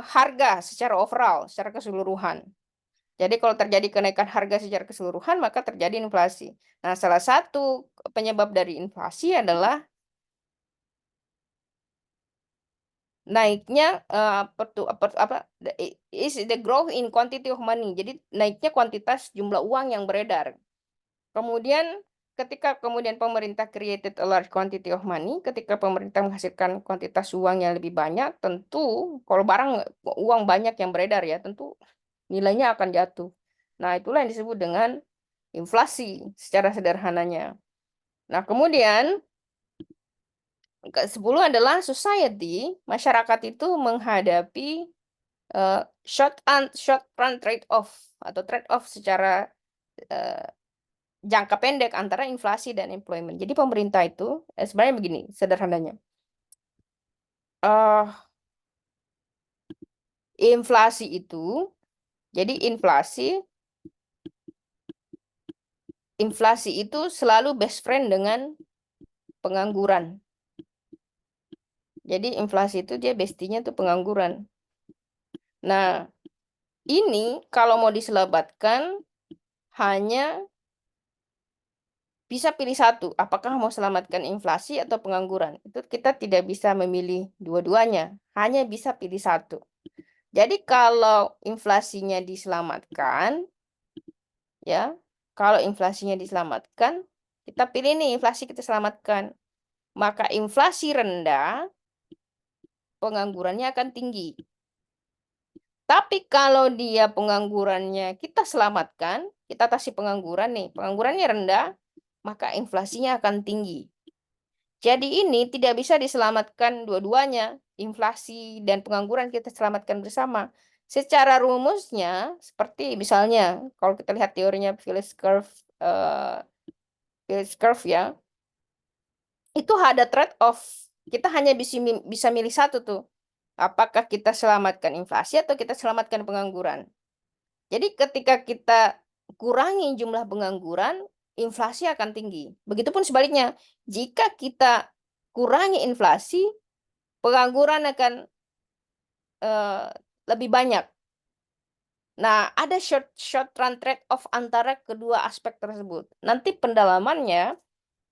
harga secara overall, secara keseluruhan. Jadi kalau terjadi kenaikan harga secara keseluruhan, maka terjadi inflasi. Nah, salah satu penyebab dari inflasi adalah naiknya is the growth in quantity of money. Jadi naiknya kuantitas jumlah uang yang beredar. Kemudian ketika kemudian pemerintah created a large quantity of money, ketika pemerintah menghasilkan kuantitas uang yang lebih banyak, tentu kalau barang uang banyak yang beredar ya, tentu nilainya akan jatuh. Nah, itulah yang disebut dengan inflasi secara sederhananya. Nah, kemudian ke-10 adalah society, masyarakat itu menghadapi short run trade off atau trade off secara jangka pendek antara inflasi dan employment. Jadi pemerintah itu sebenarnya begini sederhananya. Inflasi itu, jadi inflasi itu selalu best friend dengan pengangguran. Jadi inflasi itu dia bestinya tuh pengangguran. Nah, ini kalau mau diselamatkan hanya bisa pilih satu. Apakah mau selamatkan inflasi atau pengangguran? Itu kita tidak bisa memilih dua-duanya. Hanya bisa pilih satu. Jadi kalau inflasinya diselamatkan, ya, kalau inflasinya diselamatkan, kita pilih nih inflasi kita selamatkan. Maka inflasi rendah, penganggurannya akan tinggi. Tapi kalau dia penganggurannya kita selamatkan, kita atasi pengangguran nih, penganggurannya rendah, maka inflasinya akan tinggi. Jadi ini tidak bisa diselamatkan dua-duanya, inflasi dan pengangguran kita selamatkan bersama. Secara rumusnya, seperti misalnya, kalau kita lihat teorinya Phillips curve ya, itu ada trade-off. Kita hanya bisa milih satu tuh. Apakah kita selamatkan inflasi atau kita selamatkan pengangguran. Jadi ketika kita kurangi jumlah pengangguran, inflasi akan tinggi. Begitupun sebaliknya, jika kita kurangi inflasi, pengangguran akan lebih banyak. Nah, ada short run trade off antara kedua aspek tersebut. Nanti pendalamannya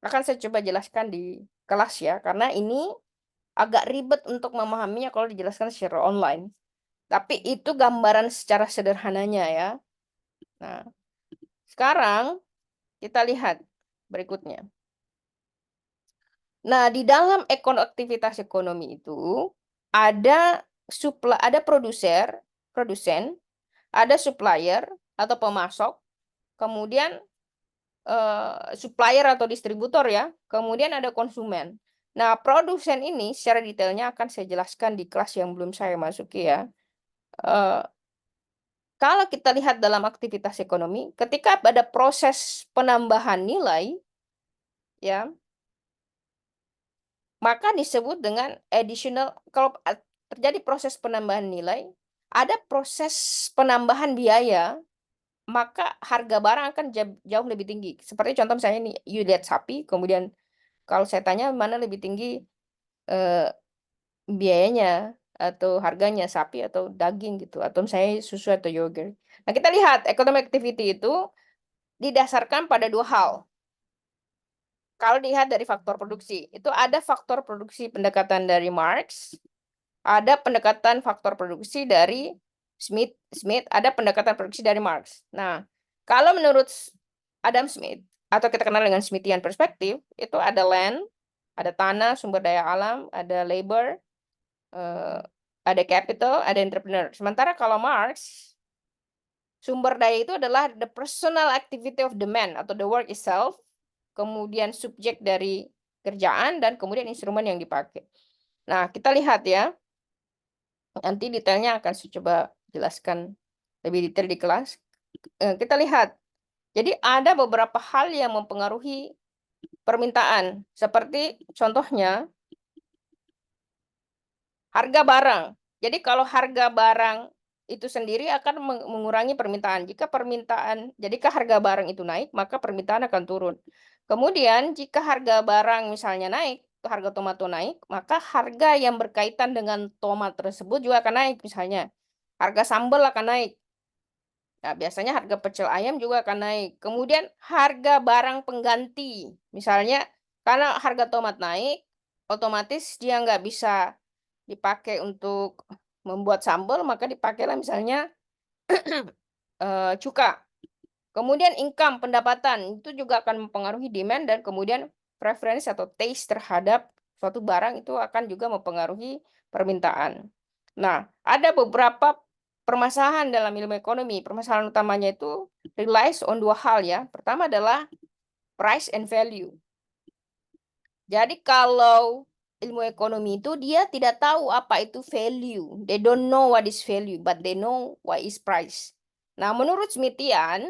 akan saya coba jelaskan di kelas ya, karena ini agak ribet untuk memahaminya kalau dijelaskan secara online. Tapi itu gambaran secara sederhananya ya. Nah, sekarang kita lihat berikutnya. Nah, di dalam aktivitas ekonomi itu ada produsen, ada supplier, atau pemasok, kemudian supplier atau distributor ya, kemudian ada konsumen. Nah, produsen ini secara detailnya akan saya jelaskan di kelas yang belum saya masuki ya. Kalau kita lihat dalam aktivitas ekonomi, ketika ada proses penambahan nilai, ya, maka disebut dengan additional. Kalau terjadi proses penambahan nilai, ada proses penambahan biaya, maka harga barang akan jauh lebih tinggi. Seperti contoh misalnya ini, you lihat sapi, kemudian kalau saya tanya mana lebih tinggi eh, biayanya atau harganya, sapi atau daging gitu, atau misalnya susu atau yogurt. Nah, kita lihat economic activity itu didasarkan pada dua hal. Kalau dilihat dari faktor produksi, itu ada faktor produksi pendekatan dari Marx, ada pendekatan faktor produksi dari Smith, ada pendekatan produksi dari Marx. Nah, kalau menurut Adam Smith, atau kita kenal dengan Smithian perspektif, itu ada land, ada tanah, sumber daya alam, ada labor, ada capital, ada entrepreneur. Sementara kalau Marx, sumber daya itu adalah the personal activity of the man atau the work itself, kemudian subjek dari kerjaan, dan kemudian instrumen yang dipakai. Nah, kita lihat ya, nanti detailnya akan saya coba jelaskan lebih detail di kelas. Kita lihat, jadi ada beberapa hal yang mempengaruhi permintaan, seperti contohnya harga barang. Jadi kalau harga barang itu sendiri akan mengurangi permintaan. Jika harga barang itu naik, maka permintaan akan turun. Kemudian jika harga barang misalnya naik, harga tomat naik, maka harga yang berkaitan dengan tomat tersebut juga akan naik. Misalnya harga sambal akan naik. Nah, biasanya harga pecel ayam juga akan naik. Kemudian harga barang pengganti. Misalnya karena harga tomat naik, otomatis dia nggak bisa dipakai untuk membuat sambal, maka dipakailah misalnya cuka. Kemudian income, pendapatan, itu juga akan mempengaruhi demand, dan kemudian preference atau taste terhadap suatu barang itu akan juga mempengaruhi permintaan. Nah, ada beberapa permasalahan dalam ilmu ekonomi. Permasalahan utamanya itu relies on dua hal ya. Pertama adalah price and value. Jadi kalau ilmu ekonomi itu dia tidak tahu apa itu value. They don't know what is value, but they know what is price. Nah, menurut Smithian,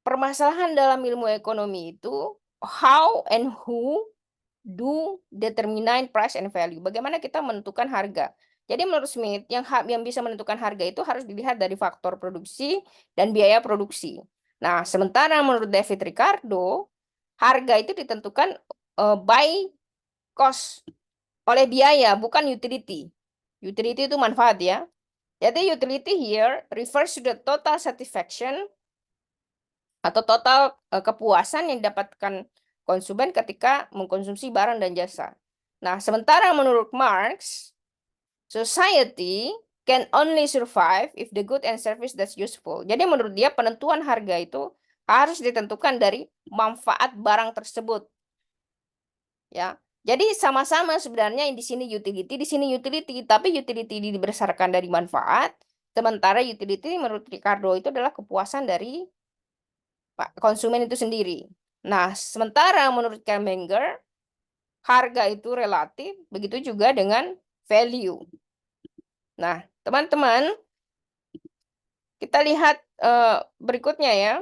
permasalahan dalam ilmu ekonomi itu how and who do determine price and value. Bagaimana kita menentukan harga. Jadi menurut Smith, yang bisa menentukan harga itu harus dilihat dari faktor produksi dan biaya produksi. Nah, sementara menurut David Ricardo, harga itu ditentukan by cost, oleh biaya, bukan utility. Utility itu manfaat ya. Jadi utility here refers to the total satisfaction atau total kepuasan yang didapatkan konsumen ketika mengkonsumsi barang dan jasa. Nah, sementara menurut Marx, society can only survive if the good and service that's useful. Jadi menurut dia penentuan harga itu harus ditentukan dari manfaat barang tersebut. Ya. Jadi sama-sama sebenarnya di sini utility, tapi utility berdasarkan dari manfaat, sementara utility menurut Ricardo itu adalah kepuasan dari konsumen itu sendiri. Nah, sementara menurut Menger, harga itu relatif, begitu juga dengan value. Nah, teman-teman, kita lihat berikutnya ya.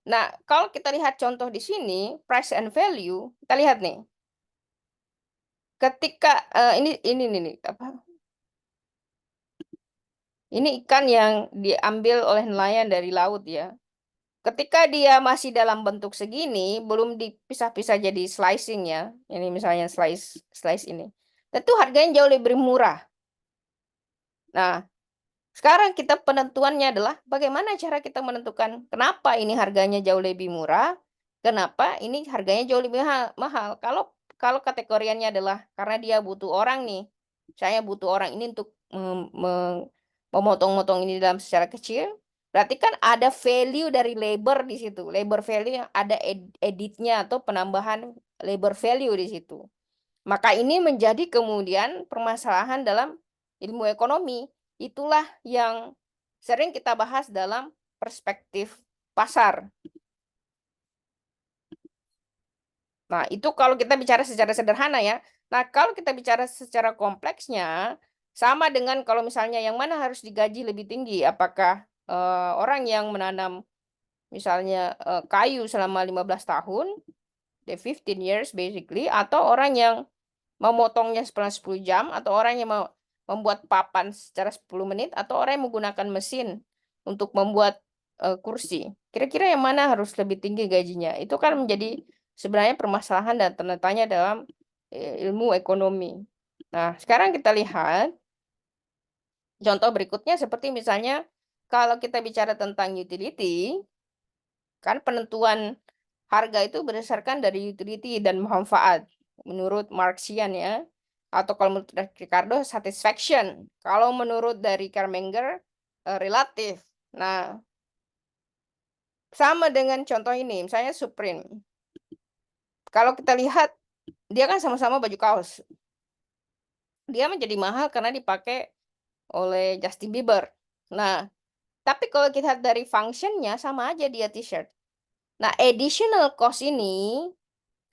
Nah, kalau kita lihat contoh di sini, price and value, kita lihat nih. Ketika ini apa? Ini ikan yang diambil oleh nelayan dari laut ya. Ketika dia masih dalam bentuk segini, belum dipisah-pisah jadi slicing ya. Ini misalnya slice ini. Tentu harganya jauh lebih murah. Nah, sekarang kita penentuannya adalah bagaimana cara kita menentukan kenapa ini harganya jauh lebih murah, kenapa ini harganya jauh lebih mahal. Kalau kategoriannya adalah karena dia butuh orang nih. Saya butuh orang ini untuk memotong-motong ini dalam secara kecil. Berarti kan ada value dari labor di situ. Labor value yang ada editnya atau penambahan labor value di situ. Maka ini menjadi kemudian permasalahan dalam ilmu ekonomi. itulah yang sering kita bahas dalam perspektif pasar. Nah, itu kalau kita bicara secara sederhana ya. Nah, kalau kita bicara secara kompleksnya, sama dengan kalau misalnya yang mana harus digaji lebih tinggi, apakah orang yang menanam misalnya kayu selama 15 tahun, the 15 years basically, atau orang yang memotongnya selama 10 jam, atau orang yang mau membuat papan secara 10 menit, atau orang yang menggunakan mesin untuk membuat kursi. Kira-kira yang mana harus lebih tinggi gajinya? Itu kan menjadi sebenarnya permasalahan dan tanda tanya dalam ilmu ekonomi. Nah, sekarang kita lihat contoh berikutnya seperti misalnya kalau kita bicara tentang utility, kan penentuan harga itu berdasarkan dari utility dan manfaat menurut Marxian ya. Atau kalau menurut Ricardo satisfaction. Kalau menurut dari Carmenger relatif. Nah, sama dengan contoh ini, misalnya Supreme. Kalau kita lihat, dia kan sama-sama baju kaos. Dia menjadi mahal karena dipakai oleh Justin Bieber. Nah, tapi kalau kita lihat dari functionnya sama aja dia t-shirt. Nah, additional cost ini,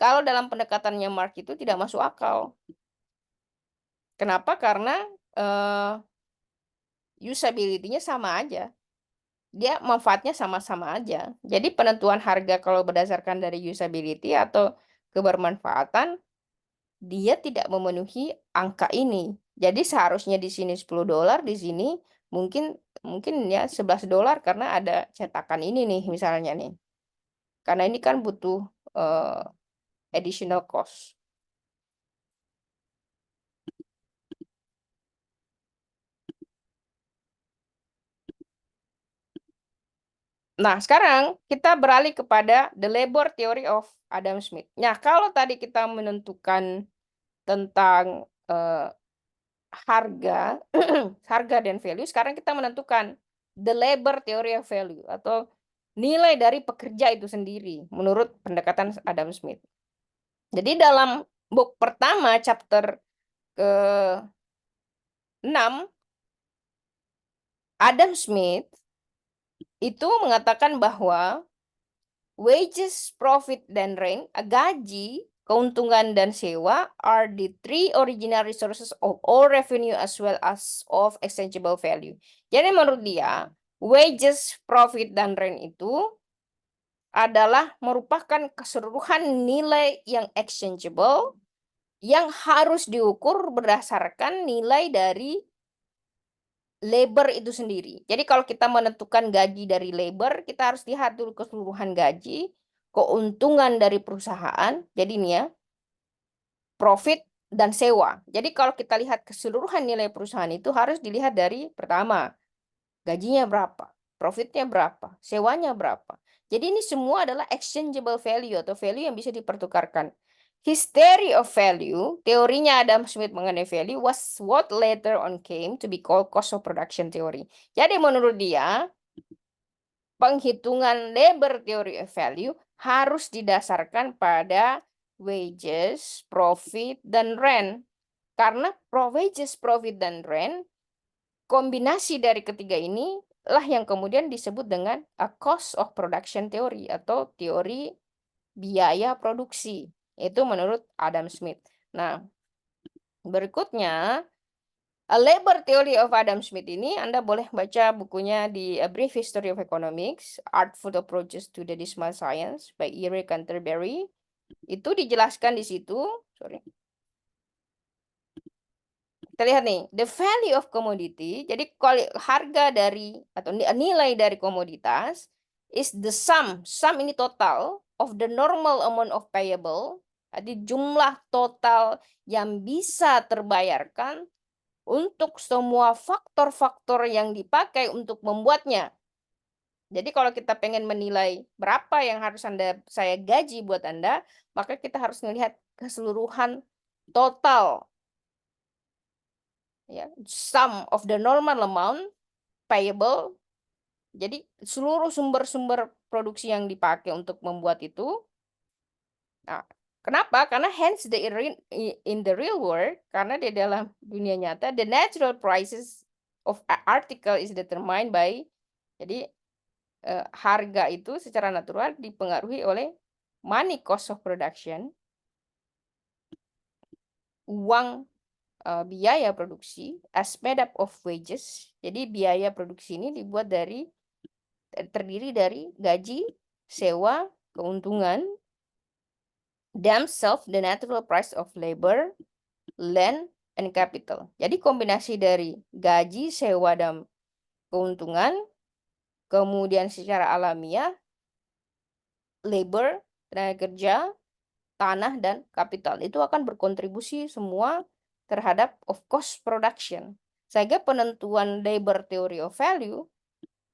kalau dalam pendekatannya Mark itu tidak masuk akal. Kenapa? Karena usability-nya sama aja. Dia manfaatnya sama-sama aja. Jadi penentuan harga kalau berdasarkan dari usability atau kebermanfaatan, dia tidak memenuhi angka ini. Jadi seharusnya di sini $10, di sini mungkin ya $11 karena ada cetakan ini nih misalnya nih. Karena ini kan butuh additional cost. Nah, sekarang kita beralih kepada the labor theory of Adam Smith. Nah, kalau tadi kita menentukan tentang harga, harga dan value, sekarang kita menentukan the labor theory of value atau nilai dari pekerja itu sendiri menurut pendekatan Adam Smith. Jadi dalam book pertama chapter ke-6, Adam Smith itu mengatakan bahwa wages, profit, dan rent, gaji, keuntungan, dan sewa are the three original resources of all revenue as well as of exchangeable value. Jadi menurut dia, wages, profit, dan rent itu adalah merupakan keseluruhan nilai yang exchangeable yang harus diukur berdasarkan nilai dari labor itu sendiri. Jadi kalau kita menentukan gaji dari labor, kita harus lihat dulu keseluruhan gaji, keuntungan dari perusahaan, jadi ini ya, profit dan sewa. Jadi kalau kita lihat keseluruhan nilai perusahaan itu harus dilihat dari pertama, gajinya berapa, profitnya berapa, sewanya berapa. Jadi ini semua adalah exchangeable value atau value yang bisa dipertukarkan. His theory of value, teorinya Adam Smith mengenai value, was what later on came to be called cost of production theory. Jadi menurut dia, penghitungan labor theory of value harus didasarkan pada wages, profit, dan rent. Karena wages, profit, dan rent, kombinasi dari ketiga ini lah yang kemudian disebut dengan a cost of production theory atau teori biaya produksi. Itu menurut Adam Smith. Nah, berikutnya, A Labor Theory of Adam Smith ini Anda boleh baca bukunya di A Brief History of Economics, Artful Approaches to the Dismal Science by Eric Canterbury. Itu dijelaskan di situ. Sorry. Kita lihat nih, the value of commodity. Jadi harga dari atau nilai dari komoditas is the sum ini total of the normal amount of payable. Jadi jumlah total yang bisa terbayarkan untuk semua faktor-faktor yang dipakai untuk membuatnya. Jadi kalau kita pengen menilai berapa yang harus saya gaji buat Anda, maka kita harus melihat keseluruhan total ya, sum of the normal amount payable. Jadi seluruh sumber-sumber produksi yang dipakai untuk membuat itu. Nah, kenapa? Karena hence in the real world, karena di dalam dunia nyata the natural prices of article is determined by, jadi harga itu secara natural dipengaruhi oleh money cost of production, uang biaya produksi, as made up of wages. Jadi biaya produksi ini terdiri dari gaji, sewa, keuntungan, themselves the natural price of labor, land, and capital. Jadi kombinasi dari gaji, sewa, dan keuntungan, kemudian secara alamiah, labor, tenaga kerja, tanah, dan kapital. Itu akan berkontribusi semua terhadap of cost production. Sehingga penentuan labor theory of value,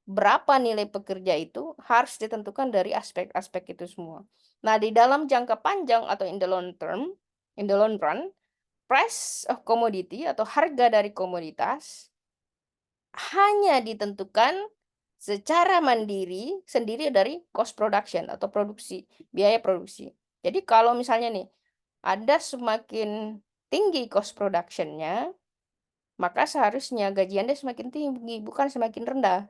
berapa nilai pekerja itu harus ditentukan dari aspek-aspek itu semua. Nah, di dalam jangka panjang atau in the long run, price of commodity atau harga dari komoditas hanya ditentukan secara mandiri sendiri dari cost production atau biaya produksi. Jadi kalau misalnya nih, ada semakin tinggi cost production-nya, maka seharusnya gaji Anda semakin tinggi, bukan semakin rendah.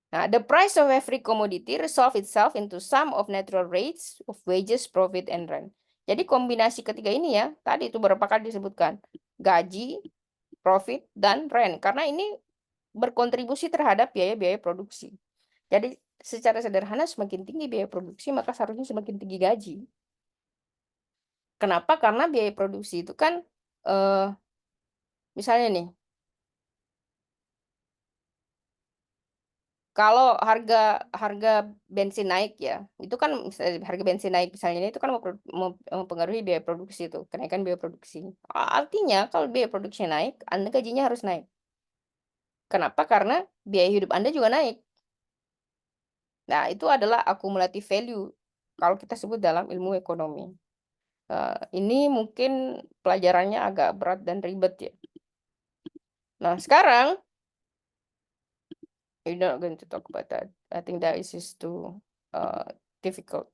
Nah, the price of every commodity resolve itself into sum of natural rates of wages, profit, and rent. Jadi kombinasi ketiga ini ya, tadi itu berapa kali disebutkan. Gaji, profit, dan rent. Karena ini berkontribusi terhadap biaya-biaya produksi. Jadi secara sederhana semakin tinggi biaya produksi, maka seharusnya semakin tinggi gaji. Kenapa? Karena biaya produksi itu kan, misalnya nih, kalau harga bensin naik ya, itu kan harga bensin naik misalnya itu kan mempengaruhi biaya produksi itu, kenaikan biaya produksi. Artinya kalau biaya produksi naik, Anda gajinya harus naik. Kenapa? Karena biaya hidup Anda juga naik. Nah, itu adalah accumulative value kalau kita sebut dalam ilmu ekonomi. Ini mungkin pelajarannya agak berat dan ribet ya. Nah, sekarang we're not going to talk about that. I think that is just too difficult.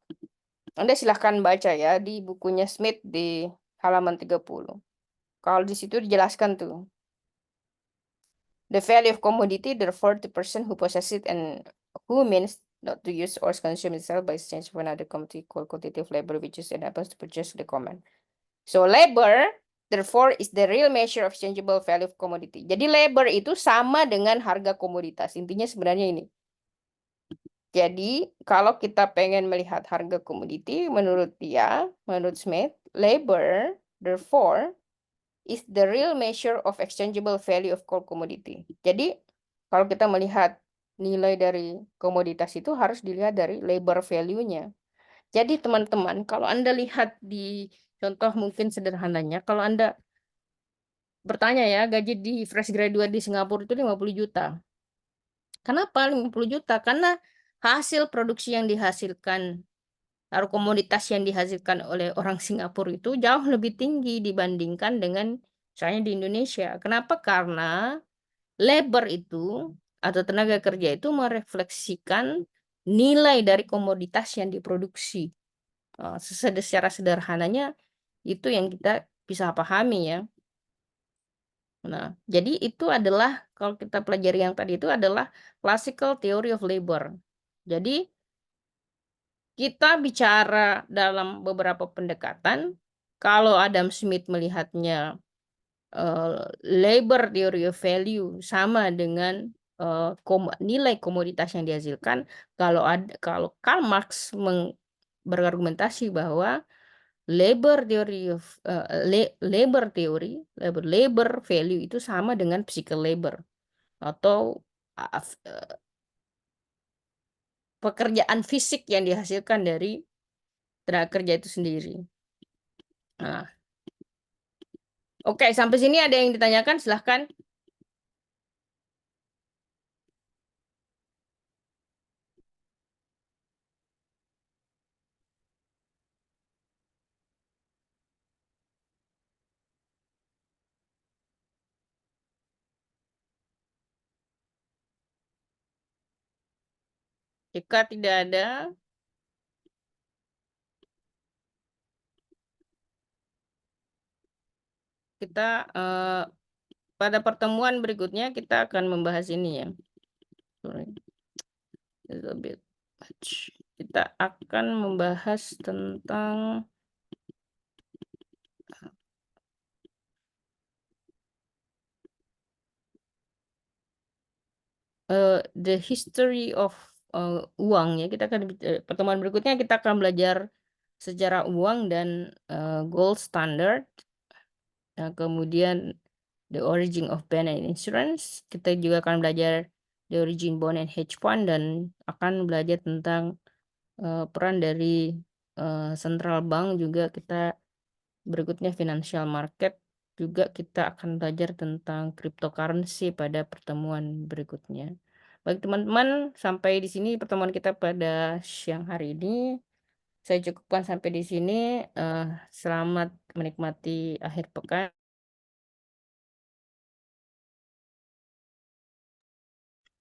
Anda silahkan baca ya di bukunya Smith di halaman 30. Kalau di situ dijelaskan tuh. The value of commodity, therefore the person who possesses it and who means not to use or consume itself by exchange for another commodity called quantitative labor, which is enables to purchase the common. So labor, therefore, is the real measure of exchangeable value of commodity. Jadi labor itu sama dengan harga komoditas. Intinya sebenarnya ini. Jadi kalau kita pengen melihat harga komoditi, menurut Smith, labor, therefore, is the real measure of exchangeable value of core commodity. Jadi kalau kita melihat nilai dari komoditas itu harus dilihat dari labor value-nya. Jadi teman-teman, kalau Anda lihat di contoh mungkin sederhananya, kalau Anda bertanya ya, gaji di fresh graduate di Singapura itu 50 juta. Kenapa 50 juta? Karena hasil produksi yang dihasilkan atau komoditas yang dihasilkan oleh orang Singapura itu jauh lebih tinggi dibandingkan dengan misalnya di Indonesia. Kenapa? Karena labor itu atau tenaga kerja itu merefleksikan nilai dari komoditas yang diproduksi. Secara sederhananya itu yang kita bisa pahami ya. Nah, jadi itu adalah kalau kita pelajari yang tadi itu adalah classical theory of labor. Jadi kita bicara dalam beberapa pendekatan, kalau Adam Smith melihatnya labor theory of value sama dengan nilai komoditas yang dihasilkan, kalau Karl Marx berargumentasi bahwa labor value itu sama dengan physical labor atau pekerjaan fisik yang dihasilkan dari tenaga kerja itu sendiri. Nah, oke, sampai sini ada yang ditanyakan, silahkan. Jika tidak ada, kita pada pertemuan berikutnya kita akan membahas ini ya. Sorry, little bit much. Kita akan membahas tentang the history of uang ya. Kita akan pertemuan berikutnya kita akan belajar sejarah uang dan gold standard. Kemudian the origin of bank and insurance. Kita juga akan belajar the origin bond and hedge fund dan akan belajar tentang peran dari central bank juga. Kita berikutnya financial market, juga kita akan belajar tentang cryptocurrency pada pertemuan berikutnya. Baik teman-teman, sampai di sini pertemuan kita pada siang hari ini. Saya cukupkan sampai di sini. Selamat menikmati akhir pekan.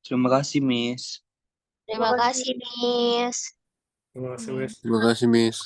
Terima kasih, Miss. Terima kasih, Miss. Terima kasih, Miss. Terima kasih, Miss.